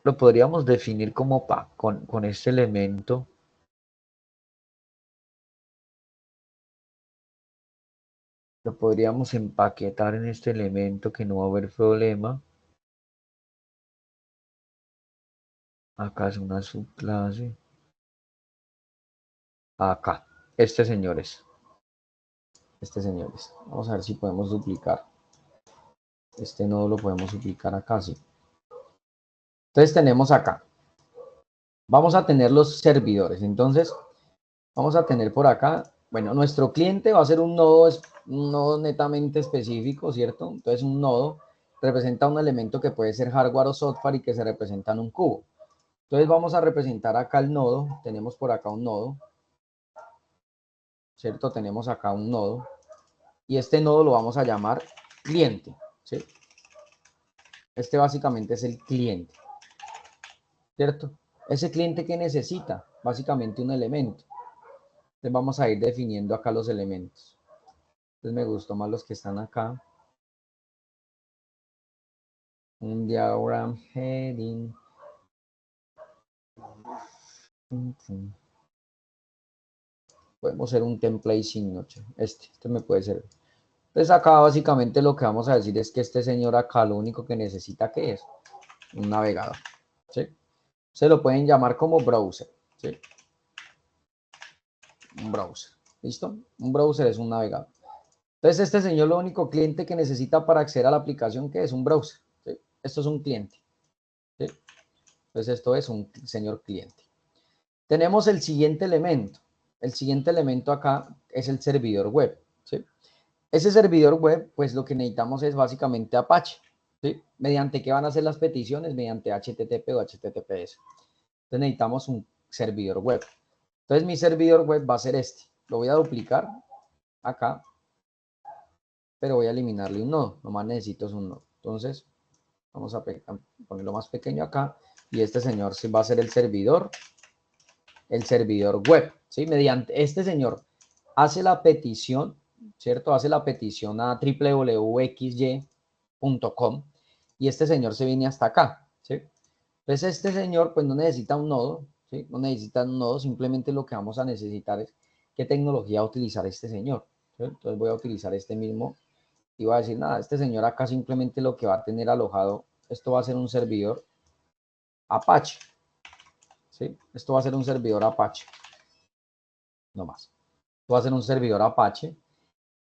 lo podríamos definir como con este elemento. Lo podríamos empaquetar en este elemento que no va a haber problema. Acá es una subclase. Acá. Señores. Señores. Vamos a ver si podemos duplicar. Este nodo lo podemos duplicar acá, sí. Entonces tenemos acá. Vamos a tener los servidores. Entonces, vamos a tener por acá. Bueno, nuestro cliente va a ser un nodo netamente específico, ¿cierto? Entonces, un nodo representa un elemento que puede ser hardware o software y que se representa en un cubo. Entonces, vamos a representar acá el nodo. Tenemos por acá un nodo, ¿cierto? Tenemos acá un nodo. Y este nodo lo vamos a llamar cliente, ¿sí? Este básicamente es el cliente, ¿cierto? Ese cliente que necesita, básicamente un elemento. Entonces vamos a ir definiendo acá los elementos. Entonces me gustó más los que están acá. Un diagram heading. Podemos hacer un template signature. Este me puede servir. Entonces acá básicamente lo que vamos a decir es que este señor acá lo único que necesita que es un navegador, ¿sí? Se lo pueden llamar como browser, ¿sí? Un browser, ¿listo? Un browser es un navegador. Entonces este señor lo único cliente que necesita para acceder a la aplicación que es un browser, ¿sí? Esto es un cliente, ¿sí? Entonces esto es un señor cliente. Tenemos el siguiente elemento. El siguiente elemento acá es el servidor web, ¿sí? Ese servidor web, pues lo que necesitamos es básicamente Apache, ¿sí? ¿Mediante qué van a hacer las peticiones? Mediante HTTP o HTTPS. Entonces necesitamos un servidor web. Entonces mi servidor web va a ser este. Lo voy a duplicar acá, pero voy a eliminarle un nodo. Nomás necesito un nodo. Entonces vamos a ponerlo más pequeño acá y este señor va a ser el servidor web, ¿sí? Mediante este señor hace la petición, ¿cierto? Hace la petición a www.xy.com y este señor se viene hasta acá, ¿sí? Entonces este señor pues no necesita un nodo, ¿sí? No necesita un nodo, simplemente lo que vamos a necesitar es qué tecnología va a utilizar este señor, ¿sí? Entonces voy a utilizar este mismo y voy a decir, nada, este señor acá simplemente lo que va a tener alojado, esto va a ser un servidor Apache, ¿sí? Esto va a ser un servidor Apache, no más. Esto va a ser un servidor Apache.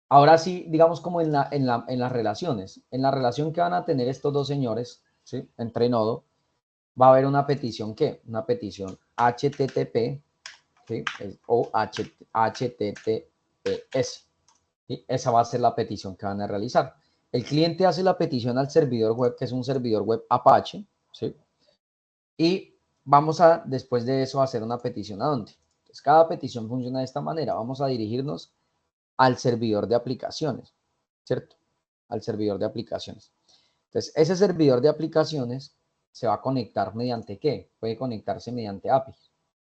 Ahora sí, digamos como en las relaciones. En la relación que van a tener estos dos señores, ¿sí? Entre nodo, va a haber una petición, ¿qué? Una petición HTTP, ¿sí? O HTTPS. ¿Sí? Esa va a ser la petición que van a realizar. El cliente hace la petición al servidor web, que es un servidor web Apache, ¿sí? Y vamos a, después de eso, hacer una petición a dónde. Entonces, cada petición funciona de esta manera. Vamos a dirigirnos al servidor de aplicaciones, ¿cierto? Al servidor de aplicaciones. Entonces, ese servidor de aplicaciones se va a conectar mediante ¿qué? Puede conectarse mediante API,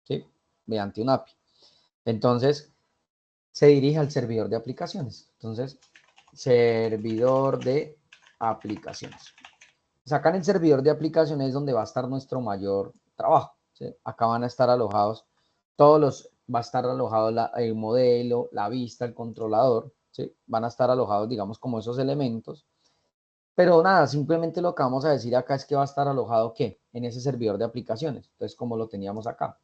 ¿sí? Mediante un API. Entonces, se dirige al servidor de aplicaciones. Entonces, servidor de aplicaciones. Pues acá en el servidor de aplicaciones es donde va a estar nuestro mayor trabajo, ¿sí? Acá van a estar alojados va a estar alojado el modelo, la vista, el controlador, ¿sí? Van a estar alojados, digamos, como esos elementos. Pero nada, simplemente lo que vamos a decir acá es que va a estar alojado, ¿qué? En ese servidor de aplicaciones. Entonces, como lo teníamos acá.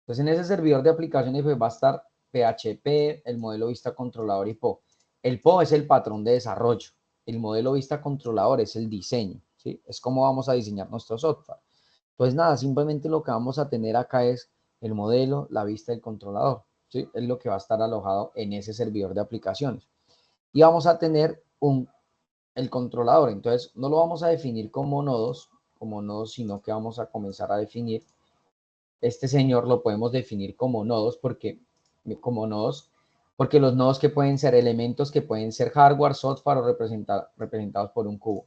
Entonces, en ese servidor de aplicaciones pues, va a estar PHP, el modelo vista controlador y PO. El PO es el patrón de desarrollo. El modelo vista controlador es el diseño, ¿sí? Es cómo vamos a diseñar nuestro software. Entonces, nada, simplemente lo que vamos a tener acá es el modelo, la vista y el controlador, ¿sí? Es lo que va a estar alojado en ese servidor de aplicaciones. Y vamos a tener el controlador. Entonces, no lo vamos a definir como nodos, sino que vamos a comenzar a definir. Este señor lo podemos definir como nodos porque los nodos que pueden ser elementos que pueden ser hardware, software o representados por un cubo.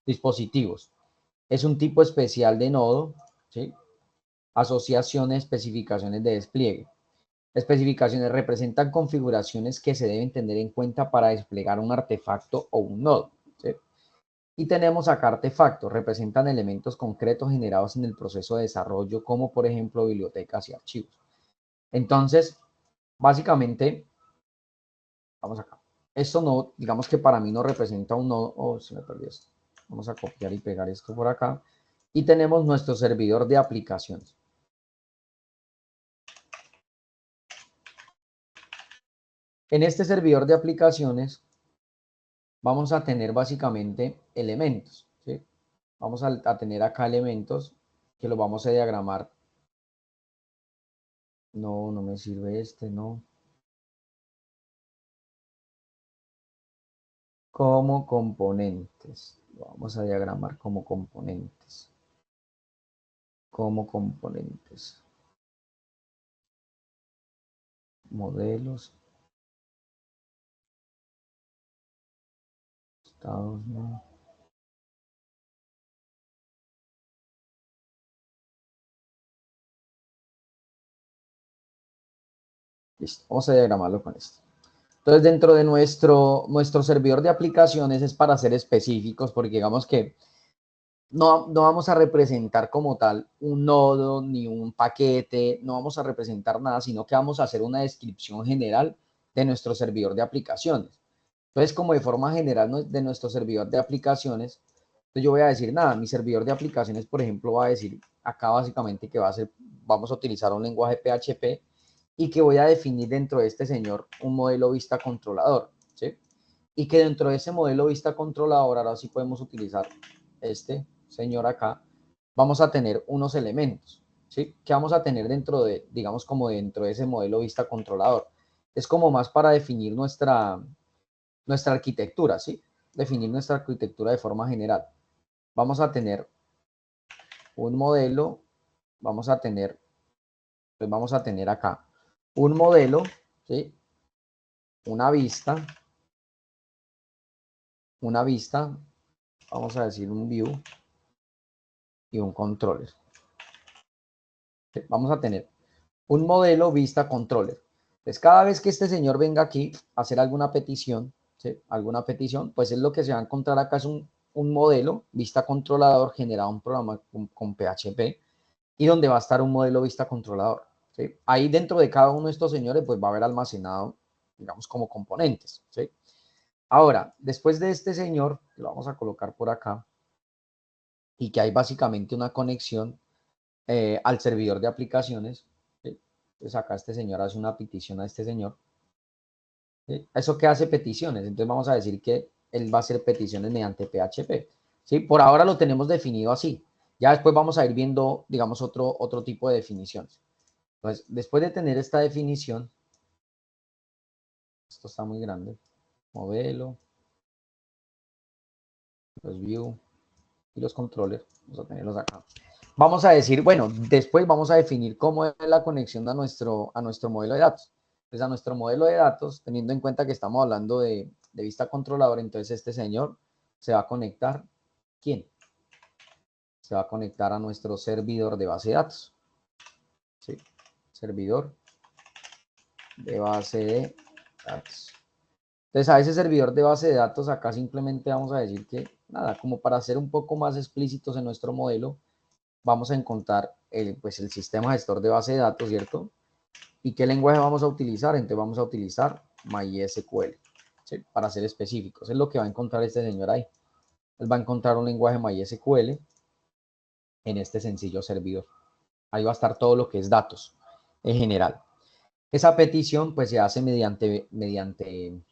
Dispositivos. Es un tipo especial de nodo, ¿sí? Asociaciones, especificaciones de despliegue. Especificaciones representan configuraciones que se deben tener en cuenta para desplegar un artefacto o un nodo, ¿sí? Y tenemos acá artefactos, representan elementos concretos generados en el proceso de desarrollo, como por ejemplo bibliotecas y archivos. Entonces, básicamente, vamos acá. Esto no, digamos que para mí no representa un nodo. Oh, se me perdió esto. Vamos a copiar y pegar esto por acá. Y tenemos nuestro servidor de aplicaciones. En este servidor de aplicaciones vamos a tener básicamente elementos, ¿sí? Vamos a tener acá elementos que los vamos a diagramar. No, no me sirve este, no. Como componentes. Lo vamos a diagramar como componentes. Como componentes. Modelos. Estados, no. Listo, vamos a diagramarlo con esto. Entonces, dentro de nuestro servidor de aplicaciones es para ser específicos, porque digamos que no vamos a representar como tal un nodo ni un paquete, no vamos a representar nada, sino que vamos a hacer una descripción general de nuestro servidor de aplicaciones. Entonces, como de forma general de nuestro servidor de aplicaciones, entonces yo voy a decir nada, mi servidor de aplicaciones, por ejemplo, va a decir acá básicamente que vamos a utilizar un lenguaje PHP y que voy a definir dentro de este señor un modelo vista controlador, ¿sí? Y que dentro de ese modelo vista controlador, ahora sí podemos utilizar este señor acá, vamos a tener unos elementos, ¿sí? Que vamos a tener dentro de, digamos, como dentro de ese modelo vista controlador. Es como más para definir nuestra arquitectura, ¿sí? Definir nuestra arquitectura de forma general. Vamos a tener un modelo, vamos a tener acá un modelo, ¿sí? Una vista, vamos a decir un view y un controller. ¿Sí? Vamos a tener un modelo vista controller. Entonces, cada vez que este señor venga aquí a hacer alguna petición, ¿sí? Alguna petición, pues es lo que se va a encontrar acá es un modelo vista controlador generado un programa con PHP y donde va a estar un modelo vista controlador, ¿sí? Ahí dentro de cada uno de estos señores pues va a haber almacenado, digamos, como componentes, ¿sí? Ahora, después de este señor, lo vamos a colocar por acá, y que hay básicamente una conexión al servidor de aplicaciones, ¿sí? Entonces acá este señor hace una petición a este señor, ¿sí? ¿Eso qué hace peticiones? Entonces vamos a decir que él va a hacer peticiones mediante PHP, ¿sí? Por ahora lo tenemos definido así. Ya después vamos a ir viendo, digamos, otro tipo de definiciones. Entonces, después de tener esta definición, esto está muy grande, modelo, los view y los controllers, vamos a tenerlos acá. Vamos a decir, bueno, después vamos a definir cómo es la conexión a nuestro modelo de datos. Entonces, a nuestro modelo de datos, teniendo en cuenta que estamos hablando de vista controladora, entonces este señor se va a conectar, ¿quién? Se va a conectar a nuestro servidor de base de datos. ¿Sí? Servidor de base de datos. Entonces, a ese servidor de base de datos, acá simplemente vamos a decir que, nada, como para ser un poco más explícitos en nuestro modelo, vamos a encontrar pues el sistema gestor de base de datos, ¿cierto? ¿Y qué lenguaje vamos a utilizar? Entonces vamos a utilizar MySQL, ¿sí? Para ser específicos. Es lo que va a encontrar este señor ahí. Él va a encontrar un lenguaje MySQL en este sencillo servidor. Ahí va a estar todo lo que es datos en general. Esa petición pues se hace mediante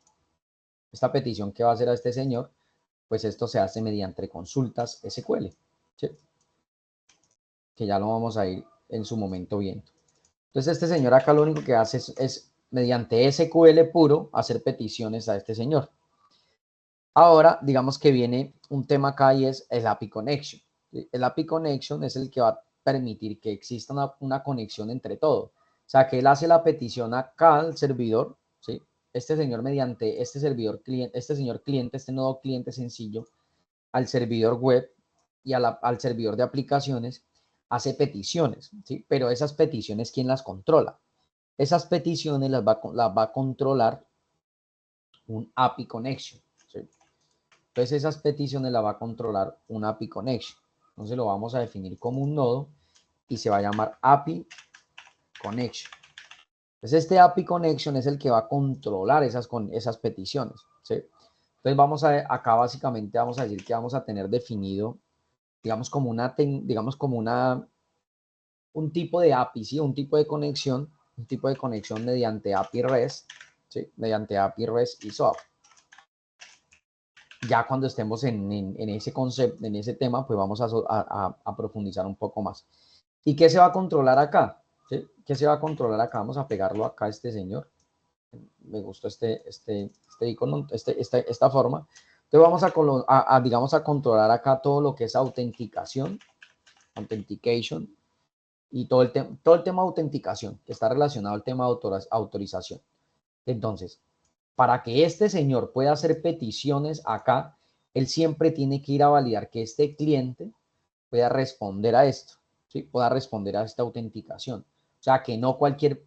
esta petición que va a hacer a este señor, pues esto se hace mediante consultas SQL, ¿sí? Que ya lo vamos a ir en su momento viendo. Entonces este señor acá lo único que hace es mediante SQL puro hacer peticiones a este señor. Ahora digamos que viene un tema acá y es el API Connection. El API Connection es el que va a permitir que exista una conexión entre todos. O sea, que él hace la petición acá al servidor, ¿sí? Este señor mediante este servidor cliente, este nodo cliente sencillo, al servidor web y al servidor de aplicaciones, hace peticiones, ¿sí? Pero esas peticiones, ¿quién las controla? Esas peticiones las va a controlar un API Connection, ¿sí? Entonces esas peticiones las va a controlar un API Connection. Entonces lo vamos a definir como un nodo y se va a llamar API Connection. Entonces este API Connection es el que va a controlar esas peticiones, ¿sí? Entonces vamos a, acá básicamente vamos a decir que vamos a tener definido, digamos como un tipo de API, ¿sí? Un tipo de conexión mediante API REST, ¿sí? Mediante API REST y SOAP. Ya cuando estemos en ese concepto, en ese tema, pues vamos a profundizar un poco más. ¿Y qué se va a controlar acá? ¿Sí? ¿Qué se va a controlar acá? Vamos a pegarlo acá a este señor. Me gustó este icono, esta forma. Entonces vamos digamos, a controlar acá todo lo que es autenticación, authentication, y todo el tema de autenticación, que está relacionado al tema de autorización. Entonces, para que este señor pueda hacer peticiones acá, él siempre tiene que ir a validar que este cliente pueda responder a esto, ¿sí? Pueda responder a esta autenticación. O sea, que no cualquier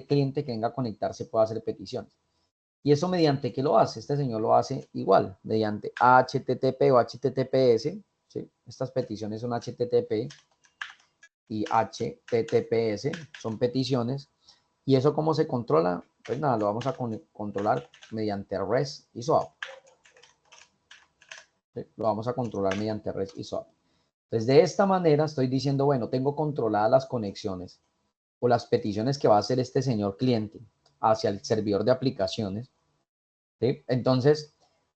cliente que venga a conectarse pueda hacer peticiones. ¿Y eso mediante qué lo hace? Este señor lo hace igual, mediante HTTP o HTTPS, ¿sí? Estas peticiones son HTTP y HTTPS, son peticiones. ¿Y eso cómo se controla? Pues nada, lo vamos a controlar mediante REST y SOAP. ¿Sí? Lo vamos a controlar mediante REST y SOAP. Entonces, de esta manera estoy diciendo, bueno, tengo controladas las conexiones o las peticiones que va a hacer este señor cliente hacia el servidor de aplicaciones. ¿Sí? Entonces,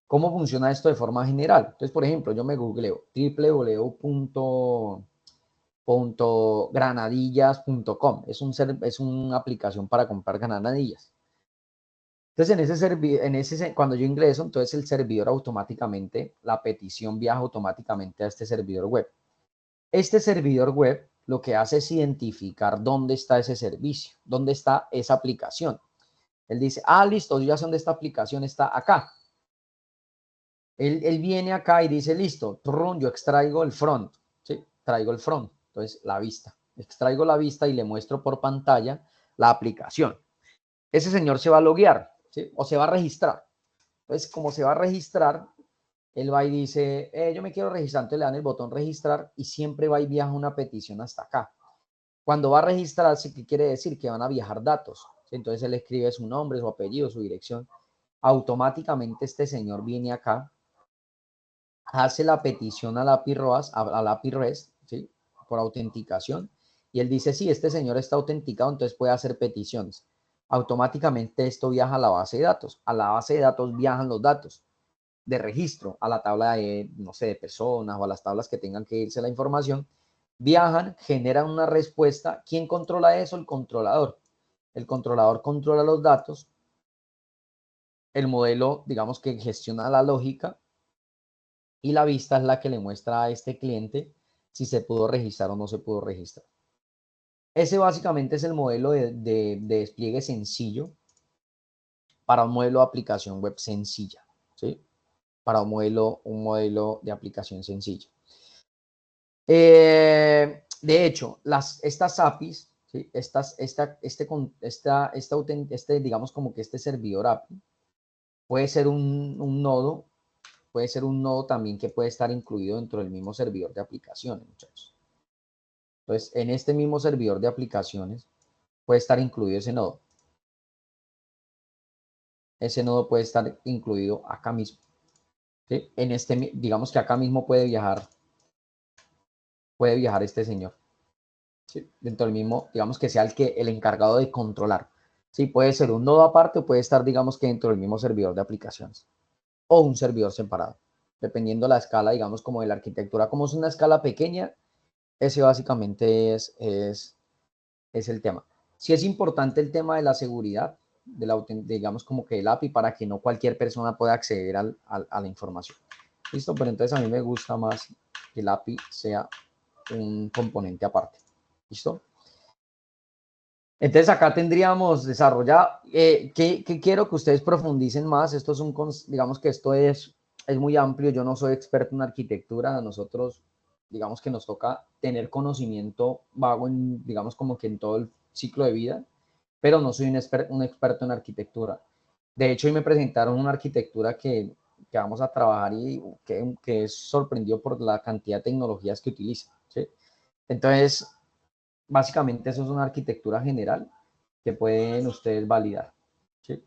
¿cómo funciona esto de forma general? Entonces, por ejemplo, yo me googleo www.granadillas.com. Es una aplicación para comprar granadillas. Entonces, cuando yo ingreso, entonces el servidor automáticamente, la petición viaja automáticamente a este servidor web. Este servidor web lo que hace es identificar dónde está ese servicio, dónde está esa aplicación. Él dice, listo, yo ya sé dónde esta aplicación está acá. Él viene acá y dice, listo, yo extraigo el front, ¿sí? Traigo el front, entonces la vista. Extraigo la vista y le muestro por pantalla la aplicación. Ese señor se va a loguear, ¿sí? O se va a registrar. Entonces, como se va a registrar, él va y dice, yo me quiero registrar, entonces le dan el botón registrar y siempre va y viaja una petición hasta acá. Cuando va a registrarse, ¿qué quiere decir? Que van a viajar datos. ¿Sí? Entonces él escribe su nombre, su apellido, su dirección. Automáticamente este señor viene acá, hace la petición a la API REST, ¿sí? Por autenticación, y él dice, sí, este señor está autenticado, entonces puede hacer peticiones. Automáticamente esto viaja a la base de datos. A la base de datos viajan los datos de registro, a la tabla de, no sé, de personas o a las tablas que tengan que irse la información. Viajan, generan una respuesta. ¿Quién controla eso? El controlador. El controlador controla los datos. El modelo, digamos que gestiona la lógica. Y la vista es la que le muestra a este cliente si se pudo registrar o no se pudo registrar. Ese básicamente es el modelo de despliegue sencillo para un modelo de aplicación web sencilla, ¿sí? Para un modelo de aplicación sencilla. De hecho, estas APIs, ¿sí? Digamos como que este servidor API puede ser un nodo. Puede ser un nodo también que puede estar incluido dentro del mismo servidor de aplicaciones, muchachos. Entonces, en este mismo servidor de aplicaciones puede estar incluido ese nodo. Ese nodo puede estar incluido acá mismo. ¿Sí? Digamos que acá mismo puede viajar este señor. ¿Sí? Dentro del mismo, digamos que sea el encargado de controlar. Sí, puede ser un nodo aparte o puede estar, digamos que dentro del mismo servidor de aplicaciones. O un servidor separado. Dependiendo la escala, digamos, como de la arquitectura. Como es una escala pequeña, ese básicamente es el tema. Sí es importante el tema de la seguridad, digamos como que el API, para que no cualquier persona pueda acceder a la información. ¿Listo? Pero entonces a mí me gusta más que el API sea un componente aparte. ¿Listo? Entonces acá tendríamos desarrollado, que quiero que ustedes profundicen más. Esto es digamos que esto es muy amplio. Yo no soy experto en arquitectura. A nosotros, digamos que nos toca tener conocimiento vago digamos como que en todo el ciclo de vida, pero no soy un experto en arquitectura. De hecho, hoy me presentaron una arquitectura que que vamos a trabajar y que es sorprendido por la cantidad de tecnologías que utiliza, ¿sí? Entonces, básicamente eso es una arquitectura general que pueden ustedes validar, ¿sí?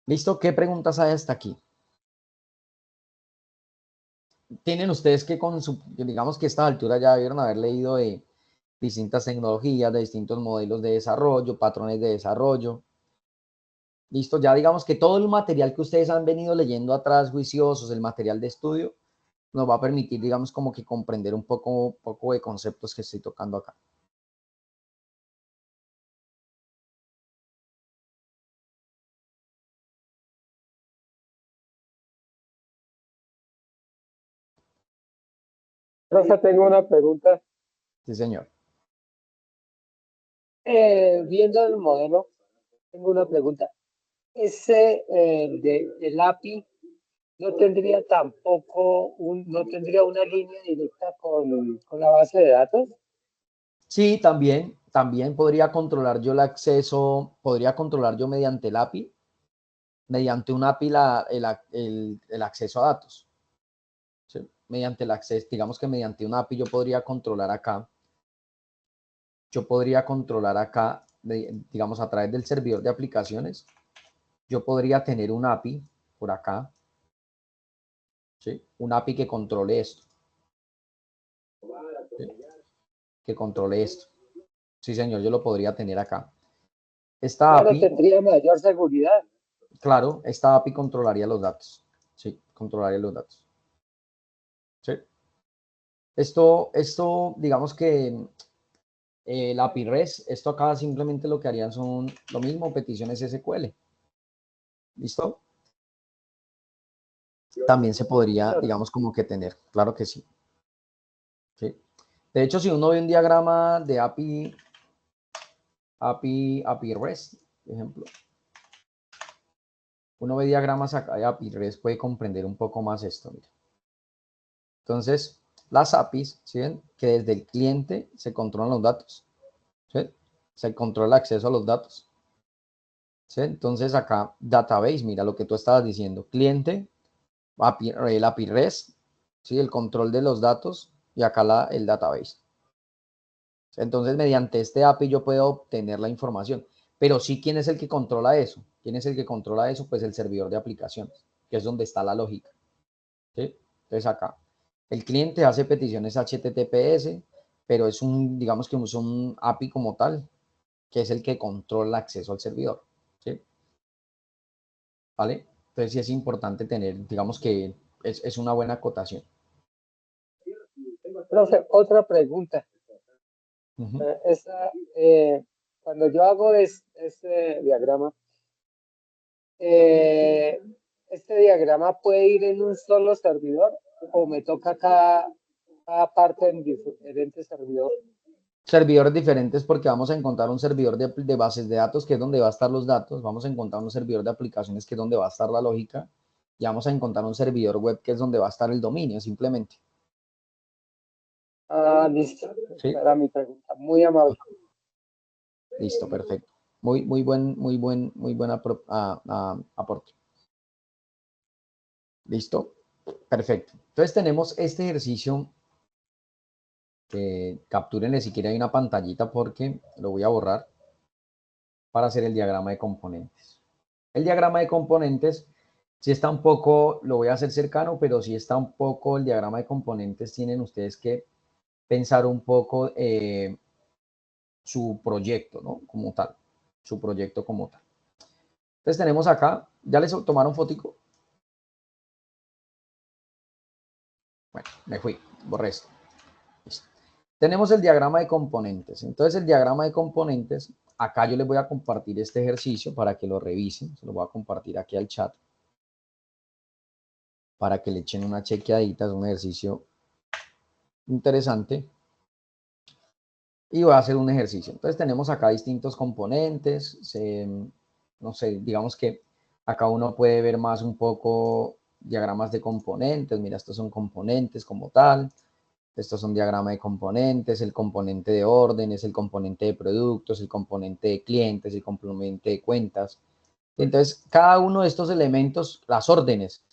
¿Listo? ¿Qué preguntas hay hasta aquí? Tienen ustedes que digamos que a esta altura ya debieron haber leído de distintas tecnologías, de distintos modelos de desarrollo, patrones de desarrollo. Listo, ya digamos que todo el material que ustedes han venido leyendo atrás, juiciosos, el material de estudio, nos va a permitir, digamos, como que comprender un poco de conceptos que estoy tocando acá. Profe, tengo una pregunta. Sí, señor. Viendo el modelo, tengo una pregunta. El API no tendría tampoco no tendría una línea directa con la base de datos. Sí, también podría controlar yo el acceso, podría controlar yo mediante el API, mediante un API el acceso a datos. ¿Sí? Mediante el acceso, digamos que mediante un API yo podría controlar acá, digamos a través del servidor de aplicaciones, yo podría tener un API por acá, ¿sí? Un API que controle esto. ¿Sí? Que controle esto. Sí, señor, yo lo podría tener acá. Esta Claro, API, tendría mayor seguridad. claro, esta API controlaría los datos. Sí, controlaría los datos. ¿Sí? Esto digamos que la API REST, esto acá simplemente lo que harían son lo mismo, peticiones SQL. ¿Listo? También se podría, digamos, como que tener. Claro que sí. ¿Sí? De hecho, si uno ve un diagrama de API REST, por ejemplo, uno ve diagramas acá de API REST, puede comprender un poco más esto. Mira. Entonces, las APIs, ¿sí ven? Que desde el cliente se controlan los datos. ¿Sí? Se controla el acceso a los datos. ¿Sí? Entonces, acá, database, mira lo que tú estabas diciendo. Cliente, el API REST, ¿sí? El control de los datos y acá el database. Entonces, mediante este API yo puedo obtener la información. Pero sí, ¿quién es el que controla eso? ¿Quién es el que controla eso? Pues el servidor de aplicaciones, que es donde está la lógica. ¿Sí? Entonces, acá. El cliente hace peticiones HTTPS, pero es digamos que es un API como tal, que es el que controla el acceso al servidor. ¿Sí? ¿Vale? Entonces, sí es importante tener, digamos que es una buena acotación. Profe, otra pregunta. Uh-huh. Cuando yo hago este diagrama, ¿este diagrama puede ir en un solo servidor o me toca cada parte en diferentes servidores? Servidores diferentes porque vamos a encontrar un servidor de bases de datos que es donde va a estar los datos, vamos a encontrar un servidor de aplicaciones que es donde va a estar la lógica y vamos a encontrar un servidor web que es donde va a estar el dominio simplemente. Ah, listo. ¿Sí? Esa era mi pregunta. Muy amable. Listo, perfecto. Muy buen aporte. ¿Listo? Perfecto. Entonces tenemos este ejercicio. Captúrenle si quieren, hay una pantallita porque lo voy a borrar para hacer el diagrama de componentes. El diagrama de componentes, si está un poco, lo voy a hacer cercano, pero si está un poco el diagrama de componentes, tienen ustedes que pensar un poco su proyecto, ¿no? Como tal, su proyecto como tal. Entonces tenemos acá, ¿ya les tomaron fotico? Bueno, me fui, borré esto. Listo. Tenemos el diagrama de componentes. Entonces el diagrama de componentes, acá yo les voy a compartir este ejercicio para que lo revisen. Se lo voy a compartir aquí al chat para que le echen una chequeadita. Es un ejercicio interesante. Y voy a hacer un ejercicio. Entonces tenemos acá distintos componentes. No sé, digamos que acá uno puede ver más un poco diagramas de componentes. Mira, estos son componentes como tal. Esto es un diagrama de componentes, el componente de órdenes, el componente de productos, el componente de clientes, el componente de cuentas. Entonces, cada uno de estos elementos, las órdenes,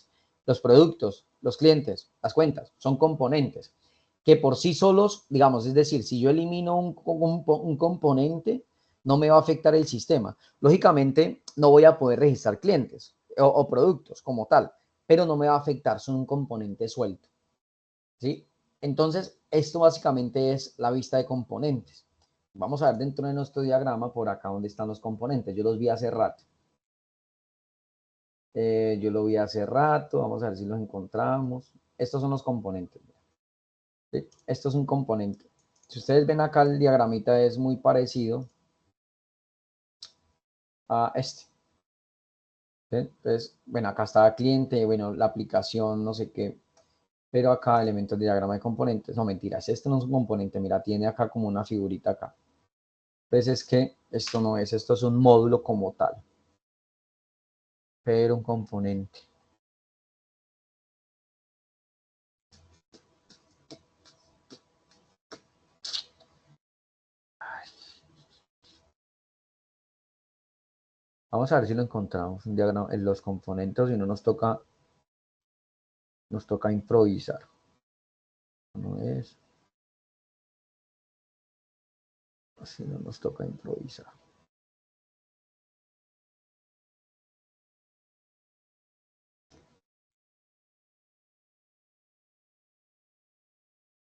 los productos, los clientes, las cuentas, son componentes que por sí solos, digamos, es decir, si yo elimino un componente, no me va a afectar el sistema. Lógicamente, no voy a poder registrar clientes o productos como tal, pero no me va a afectar, son un componente suelto, ¿sí? Entonces, esto básicamente es la vista de componentes. Vamos a ver dentro de nuestro diagrama por acá donde están los componentes. Yo los vi hace rato. Vamos a ver si los encontramos. Estos son los componentes. ¿Sí? Esto es un componente. Si ustedes ven acá, el diagramita es muy parecido a este. ¿Sí? Entonces, bueno, acá está el cliente, bueno, la aplicación, no sé qué. Pero acá elementos de diagrama de componentes, no mentiras, este no es un componente, mira, tiene acá como una figurita acá. Entonces es que esto no es, esto es un módulo como tal, pero un componente. Vamos a ver si lo encontramos, un diagrama en los componentes, si no nos toca improvisar. No es, si no nos toca improvisar.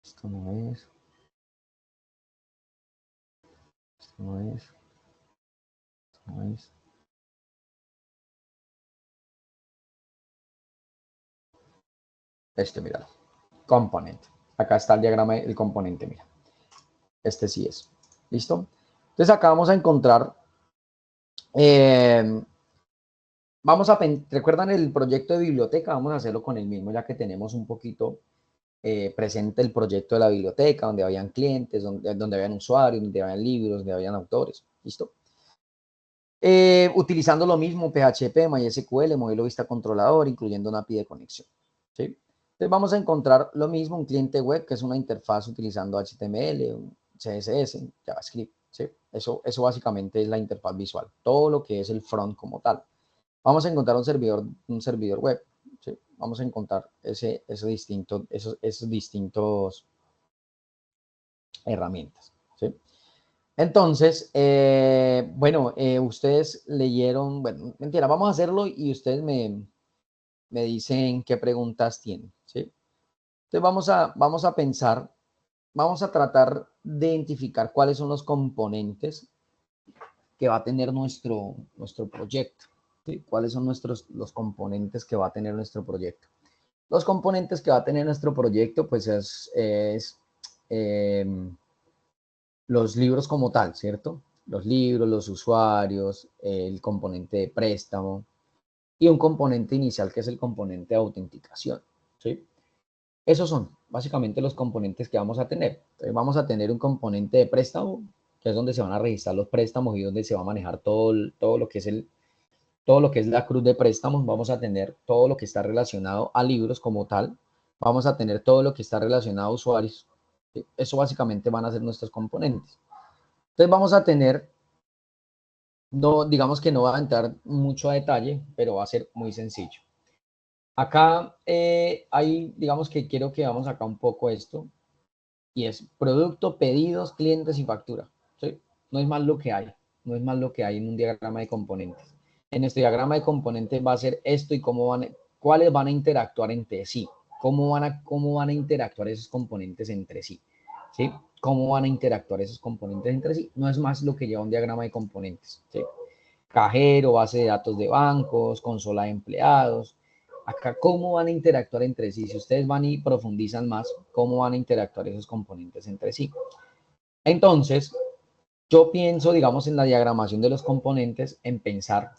Esto no es. Esto no es. Esto no es. Este, mira. Componente. Acá está el diagrama del componente, mira. Este sí es. ¿Listo? Entonces acá vamos a encontrar. ¿Recuerdan el proyecto de biblioteca? Vamos a hacerlo con el mismo, ya que tenemos un poquito presente el proyecto de la biblioteca, donde habían clientes, donde habían usuarios, donde habían libros, donde habían autores. ¿Listo? Utilizando lo mismo, PHP, MySQL, modelo vista controlador, incluyendo una API de conexión. ¿Sí? Entonces vamos a encontrar lo mismo, un cliente web, que es una interfaz utilizando HTML, un CSS, JavaScript. ¿Sí? Eso básicamente es la interfaz visual, todo lo que es el front como tal. Vamos a encontrar un servidor web. ¿Sí? Vamos a encontrar esos distintos herramientas. ¿Sí? Entonces, bueno, ustedes leyeron, bueno, mentira, vamos a hacerlo y ustedes me dicen qué preguntas tienen, ¿sí? Entonces vamos a pensar, vamos a tratar de identificar cuáles son los componentes que va a tener nuestro proyecto, ¿sí? ¿Cuáles son los componentes que va a tener nuestro proyecto? Los componentes que va a tener nuestro proyecto, pues los libros como tal, ¿cierto? Los libros, los usuarios, el componente de préstamo y un componente inicial que es el componente de autenticación, ¿sí? Esos son básicamente los componentes que vamos a tener. Entonces vamos a tener un componente de préstamo, que es donde se van a registrar los préstamos y donde se va a manejar todo lo que es la cruz de préstamos. Vamos a tener todo lo que está relacionado a libros como tal. Vamos a tener todo lo que está relacionado a usuarios. ¿Sí? Eso básicamente van a ser nuestros componentes. Entonces vamos a tener, no, digamos que no va a entrar mucho a detalle, pero va a ser muy sencillo. Acá digamos que quiero que veamos acá un poco esto, y es producto, pedidos, clientes y factura. ¿Sí? No es más lo que hay, no es más lo que hay en un diagrama de componentes. En este diagrama de componentes va a ser esto y cuáles van a interactuar entre sí, cómo van a interactuar esos componentes entre sí. ¿Sí? Cómo van a interactuar esos componentes entre sí. No es más lo que lleva un diagrama de componentes. ¿Sí? Cajero, base de datos de bancos, consola de empleados. Acá, ¿cómo van a interactuar entre sí? Si ustedes van y profundizan más, ¿cómo van a interactuar esos componentes entre sí? Entonces, yo pienso, digamos, en la diagramación de los componentes, en pensar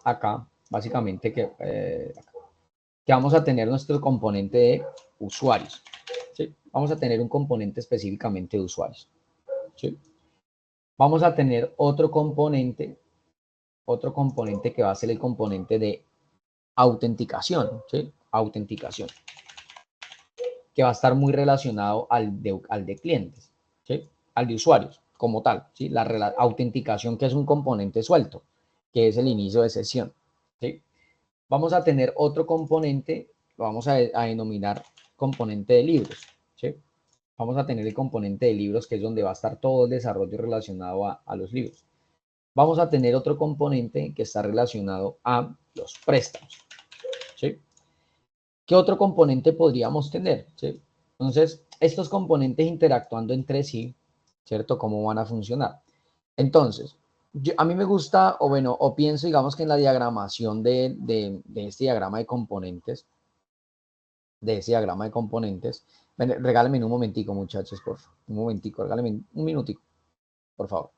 acá, básicamente, que vamos a tener nuestro componente de usuarios. ¿Sí? Vamos a tener un componente específicamente de usuarios. ¿Sí? Vamos a tener otro componente que va a ser el componente de autenticación, ¿sí? Autenticación. que va a estar muy relacionado al de clientes, ¿sí? Al de usuarios como tal, ¿sí? La autenticación, que es un componente suelto, que es el inicio de sesión, ¿sí? Vamos a tener otro componente, lo vamos a denominar componente de libros, ¿sí? Vamos a tener el componente de libros, que es donde va a estar todo el desarrollo relacionado a los libros. Vamos a tener otro componente que está relacionado a los préstamos, ¿sí? ¿Qué otro componente podríamos tener? ¿Sí? Entonces, estos componentes interactuando entre sí, ¿cierto? ¿Cómo van a funcionar? Entonces, a mí me gusta, o bueno, o pienso, digamos, que en la diagramación de este diagrama de componentes, regálenme un momentico, muchachos, por favor. Un momentico, regálenme un minutico, por favor.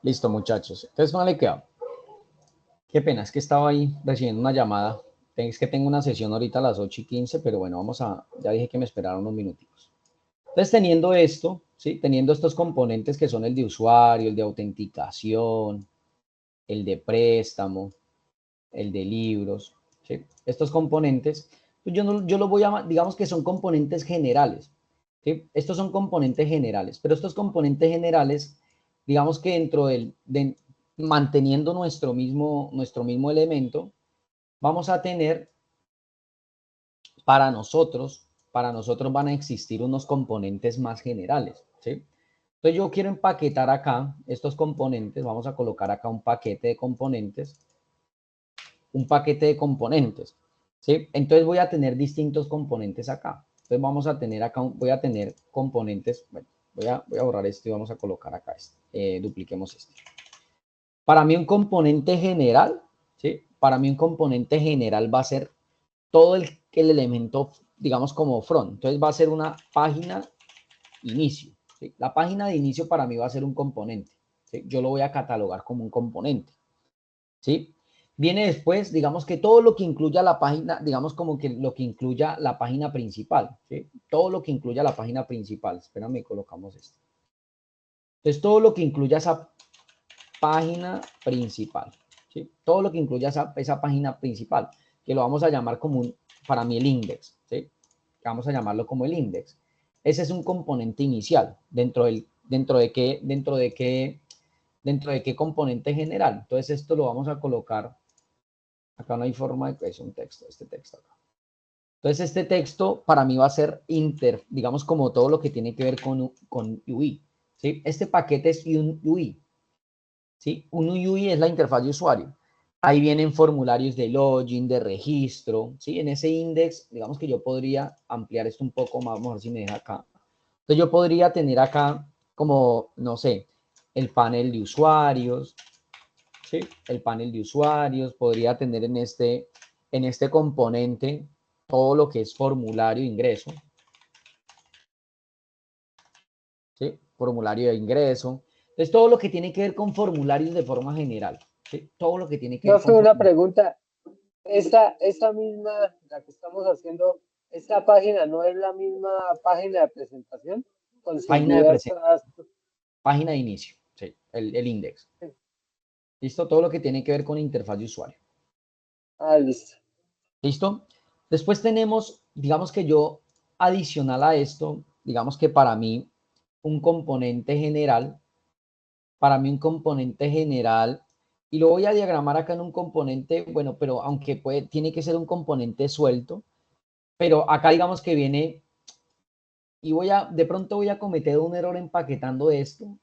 Listo, muchachos. Entonces, vale, queda. Qué pena, es que estaba ahí recibiendo una llamada. Es que tengo una sesión ahorita a las 8:15, pero bueno, ya dije que me esperaron unos minuticos. Entonces, teniendo esto, ¿sí? Teniendo estos componentes que son el de usuario, el de autenticación, el de préstamo, el de libros, ¿sí? Estos componentes, pues yo los voy a, digamos que son componentes generales, ¿sí? Estos son componentes generales, pero estos componentes generales, digamos que manteniendo nuestro mismo elemento, vamos a tener para nosotros van a existir unos componentes más generales, ¿sí? Entonces yo quiero empaquetar acá estos componentes, vamos a colocar acá un paquete de componentes, ¿sí? Entonces voy a tener distintos componentes acá. Entonces vamos a tener acá, voy a tener componentes, bueno, voy a borrar esto y vamos a colocar acá dupliquemos este. Para mí un componente general, ¿sí? Para mí un componente general va a ser todo el elemento, digamos, como front. Entonces va a ser una página inicio. ¿Sí? La página de inicio para mí va a ser un componente. ¿Sí? Yo lo voy a catalogar como un componente. ¿Sí? Viene después, digamos que todo lo que incluya la página, digamos como que lo que incluya la página principal. ¿Sí? Todo lo que incluya la página principal. Espérame, colocamos esto. Entonces, todo lo que incluya esa página principal. ¿Sí? Todo lo que incluya esa página principal, que lo vamos a llamar como para mí el index. ¿Sí? Vamos a llamarlo como el index. Ese es un componente inicial. ¿Dentro de qué componente general? Entonces, esto lo vamos a colocar. Acá no hay forma de que es un texto, este texto acá. Entonces, este texto para mí va a ser digamos como todo lo que tiene que ver con UI. ¿Sí? Este paquete es un UI. ¿Sí? Un UI es la interfaz de usuario. Ahí vienen formularios de login, de registro. ¿Sí? En ese index, digamos que yo podría ampliar esto un poco más. Vamos a ver si me deja acá. Entonces, yo podría tener acá como, no sé, el panel de usuarios. ¿Sí? El panel de usuarios. Podría tener en este componente todo lo que es formulario de ingreso. ¿Sí? Formulario de ingreso. Entonces, todo lo que tiene que ver con formularios de forma general. ¿Sí? Todo lo que tiene que ver Profe, con una formularios. pregunta. Esa misma, la que estamos haciendo, esta página no es la misma página de presentación con sus Página de diversas. página de inicio. Sí, el index. ¿Listo? Todo lo que tiene que ver con interfaz de usuario. Ah, listo. ¿Listo? Después tenemos, digamos que yo, adicional a esto, digamos que para mí un componente general, y lo voy a diagramar acá en un componente, bueno, pero aunque tiene que ser un componente suelto, pero acá digamos que viene, y de pronto voy a cometer un error empaquetando esto,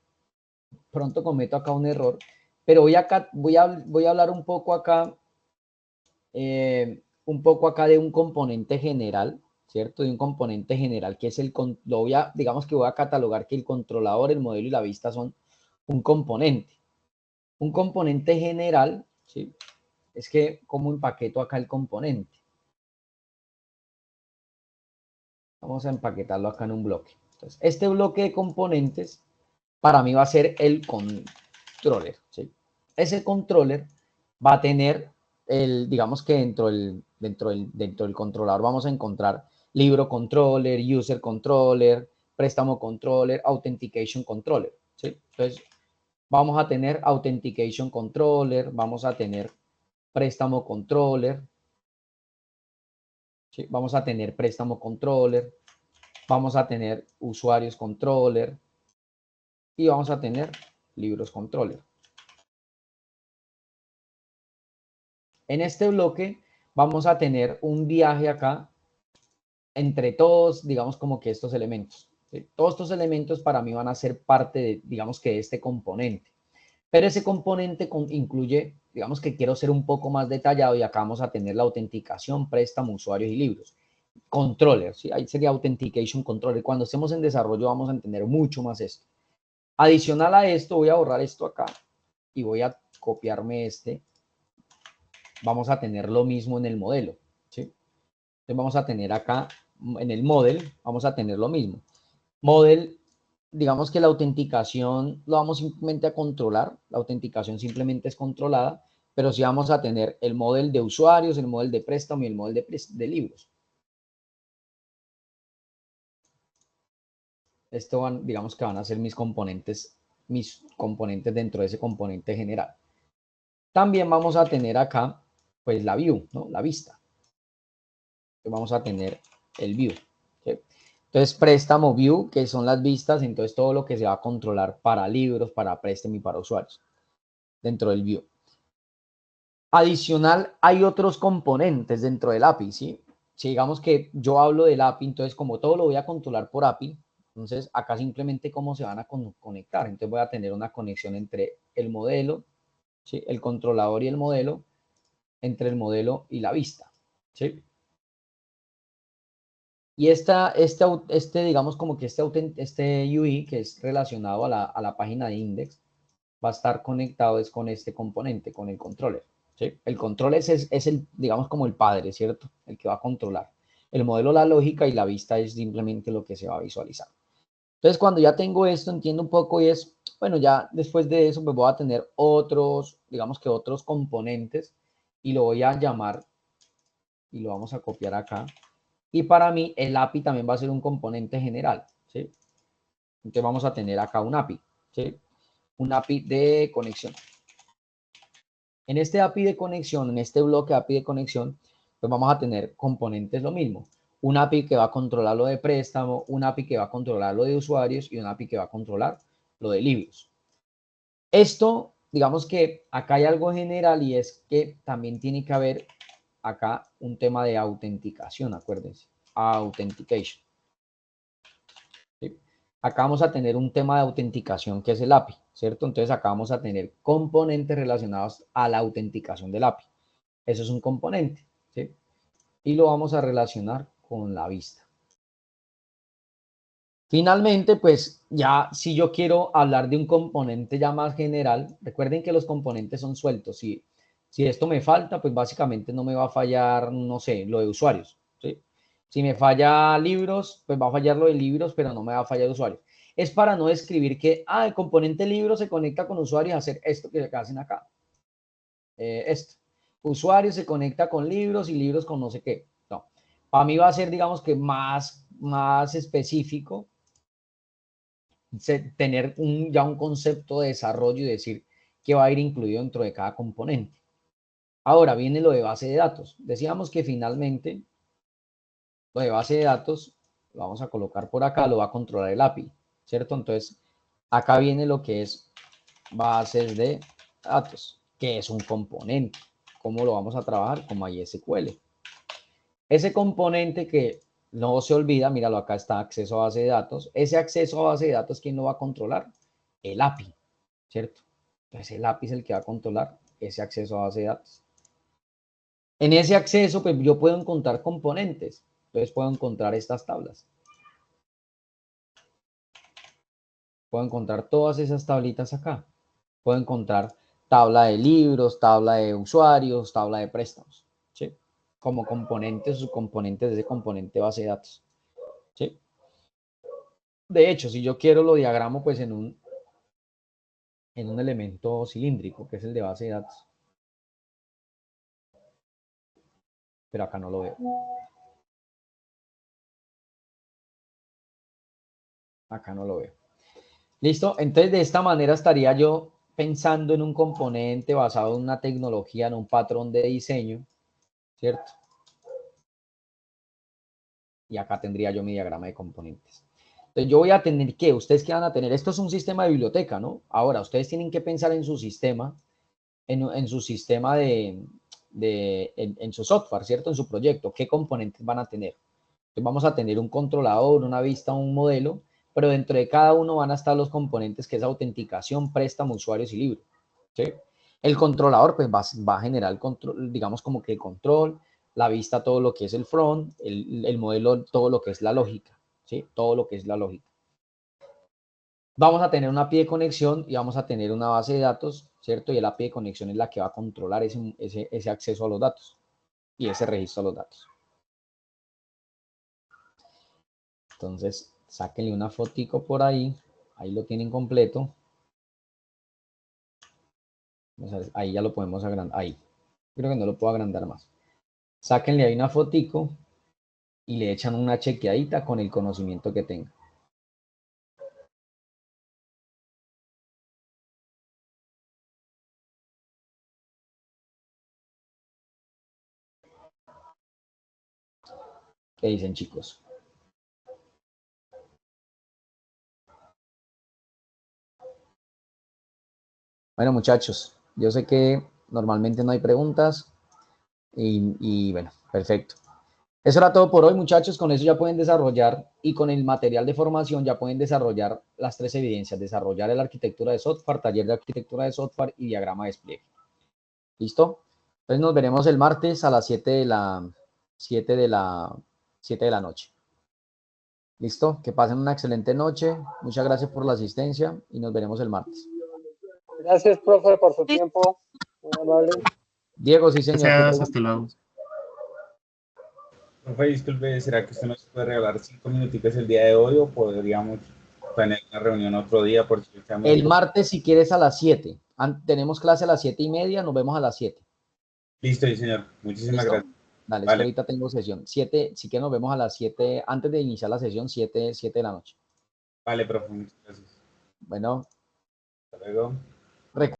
pronto cometo acá un error, pero voy a hablar un poco acá de un componente general, ¿cierto? De un componente general que es digamos que voy a catalogar que el controlador, el modelo y la vista son un componente. Un componente general, ¿sí? Es que, ¿cómo empaqueto acá el componente? Vamos a empaquetarlo acá en un bloque. Entonces, este bloque de componentes para mí va a ser el controller, ¿sí? Ese controller va a tener digamos que dentro del controlador vamos a encontrar libro controller, user controller, préstamo controller, authentication controller, ¿sí? Entonces, vamos a tener authentication controller, vamos a tener préstamo controller, ¿sí? Vamos a tener préstamo controller, vamos a tener usuarios controller y vamos a tener libros controller. En este bloque vamos a tener un viaje acá entre todos, digamos como que estos elementos. ¿Sí? Todos estos elementos para mí van a ser parte de, digamos que de este componente. Pero ese componente incluye, digamos que quiero ser un poco más detallado y acá vamos a tener la autenticación, préstamo, usuarios y libros. Controller, ¿sí? Ahí sería Authentication Controller. Cuando estemos en desarrollo vamos a entender mucho más esto. Adicional a esto, voy a borrar esto acá y voy a copiarme este. Vamos a tener lo mismo en el modelo, ¿sí? Entonces vamos a tener acá, en el model, vamos a tener lo mismo. Model, digamos que la autenticación lo vamos simplemente a controlar. La autenticación simplemente es controlada, pero sí vamos a tener el model de usuarios, el model de préstamo y el model de libros. Esto digamos que van a ser mis componentes dentro de ese componente general. También vamos a tener acá, pues la view, ¿no? La vista. Vamos a tener el view. ¿Sí? Entonces, préstamo view, que son las vistas, entonces todo lo que se va a controlar para libros, para préstamo y para usuarios dentro del view. Adicional, hay otros componentes dentro del API, ¿sí? Si digamos que yo hablo del API, entonces como todo lo voy a controlar por API, entonces acá simplemente cómo se van a conectar. Entonces voy a tener una conexión entre el modelo, ¿sí? El controlador y el modelo, entre el modelo y la vista, ¿sí? Y digamos como que este UI que es relacionado a la página de index va a estar conectado es con este componente, con el controller. ¿Sí? El controller es el, digamos como el padre, ¿cierto? El que va a controlar. el modelo la lógica y la vista es simplemente lo que se va a visualizar. Entonces, cuando ya tengo esto, entiendo un poco y es, bueno, ya después de eso, pues voy a tener otros, digamos que otros componentes y lo voy a llamar y lo vamos a copiar acá. Y para mí, el API también va a ser un componente general, ¿sí? Entonces, vamos a tener acá un API, ¿sí? Un API de conexión. En este API de conexión, en este bloque API de conexión, pues vamos a tener componentes lo mismo. Un API que va a controlar lo de préstamo, un API que va a controlar lo de usuarios y un API que va a controlar lo de libros. Esto, digamos que acá hay algo general y es que también tiene que haber acá un tema de autenticación, acuérdense, authentication. ¿Sí? Acá vamos a tener un tema de autenticación que es el API, ¿cierto? Entonces acá vamos a tener componentes relacionados a la autenticación del API. Eso es un componente, ¿sí? Y lo vamos a relacionar con la vista. Finalmente, pues ya si yo quiero hablar de un componente ya más general, recuerden que los componentes son sueltos. Si esto me falta, pues básicamente no me va a fallar, no sé, lo de usuarios, ¿sí? Si me falla libros, pues va a fallar lo de libros, pero no me va a fallar usuarios. Es para no escribir que, el componente libro se conecta con usuarios a hacer esto que hacen acá. Esto. Usuario se conecta con libros y libros con no sé qué. No. Para mí va a ser, digamos que más específico tener ya un concepto de desarrollo y decir qué va a ir incluido dentro de cada componente. Ahora viene lo de base de datos. Decíamos que finalmente lo de base de datos lo vamos a colocar por acá, lo va a controlar el API, ¿cierto? Entonces, acá viene lo que es bases de datos, que es un componente. ¿Cómo lo vamos a trabajar? Como MySQL. Ese componente que no se olvida, míralo, acá está acceso a base de datos. Ese acceso a base de datos, ¿quién lo va a controlar? El API, ¿cierto? Entonces el API es el que va a controlar ese acceso a base de datos. En ese acceso, pues yo puedo encontrar componentes. Entonces puedo encontrar estas tablas. Puedo encontrar todas esas tablitas acá. Puedo encontrar tabla de libros, tabla de usuarios, tabla de préstamos, ¿sí? Como componentes, subcomponentes de ese componente base de datos, ¿sí? De hecho, si yo quiero lo diagramo pues en un elemento cilíndrico, que es el de base de datos. Pero acá no lo veo. Acá no lo veo. ¿Listo? Entonces, de esta manera estaría yo pensando en un componente basado en una tecnología, en un patrón de diseño, ¿cierto? Y acá tendría yo mi diagrama de componentes. Entonces, yo voy a tener que, ustedes qué van a tener, esto es un sistema de biblioteca, ¿no? Ahora, ustedes tienen que pensar en su sistema, en su sistema en su software, ¿cierto? En su proyecto, ¿qué componentes van a tener? Entonces, vamos a tener un controlador, una vista, un modelo, pero dentro de cada uno van a estar los componentes que es autenticación, préstamo, usuarios y libro, ¿sí? El controlador pues va a generar el control, digamos como que el control, la vista todo lo que es el front, el modelo todo lo que es la lógica, ¿sí? Todo lo que es la lógica. Vamos a tener una API de conexión y vamos a tener una base de datos, ¿cierto? Y el API de conexión es la que va a controlar ese acceso a los datos y ese registro a los datos. Entonces, sáquenle una fotico por ahí. Ahí lo tienen completo. Ahí ya lo podemos agrandar. Ahí. Creo que no lo puedo agrandar más. Sáquenle ahí una fotico y le echan una chequeadita con el conocimiento que tenga. ¿Qué dicen, chicos? Bueno, muchachos, yo sé que normalmente no hay preguntas y bueno, perfecto. Eso era todo por hoy, muchachos. Con eso ya pueden desarrollar y con el material de formación ya pueden desarrollar las 3 evidencias. Desarrollar la arquitectura de software, taller de arquitectura de software y diagrama de despliegue. ¿Listo? Entonces nos veremos el martes a las 7 de la noche. ¿Listo? Que pasen una excelente noche. Muchas gracias por la asistencia y nos veremos el martes. Gracias, profe, por su tiempo. Muy amable. Diego, sí, señor. Gracias, hasta luego. Profe, disculpe, ¿será que usted nos puede regalar 5 minuticos el día de hoy o podríamos planear una reunión otro día? Por si estamos... El martes, si quieres, a las 7. Tenemos clase a las 7:30, nos vemos a las 7. Listo, sí, señor. Muchísimas ¿Listo? gracias. Dale, es que Vale. ahorita tengo sesión. 7, si que nos vemos a las 7, antes de iniciar la sesión, 7 de la noche. Vale, profe, muchas gracias. Bueno, Hasta luego.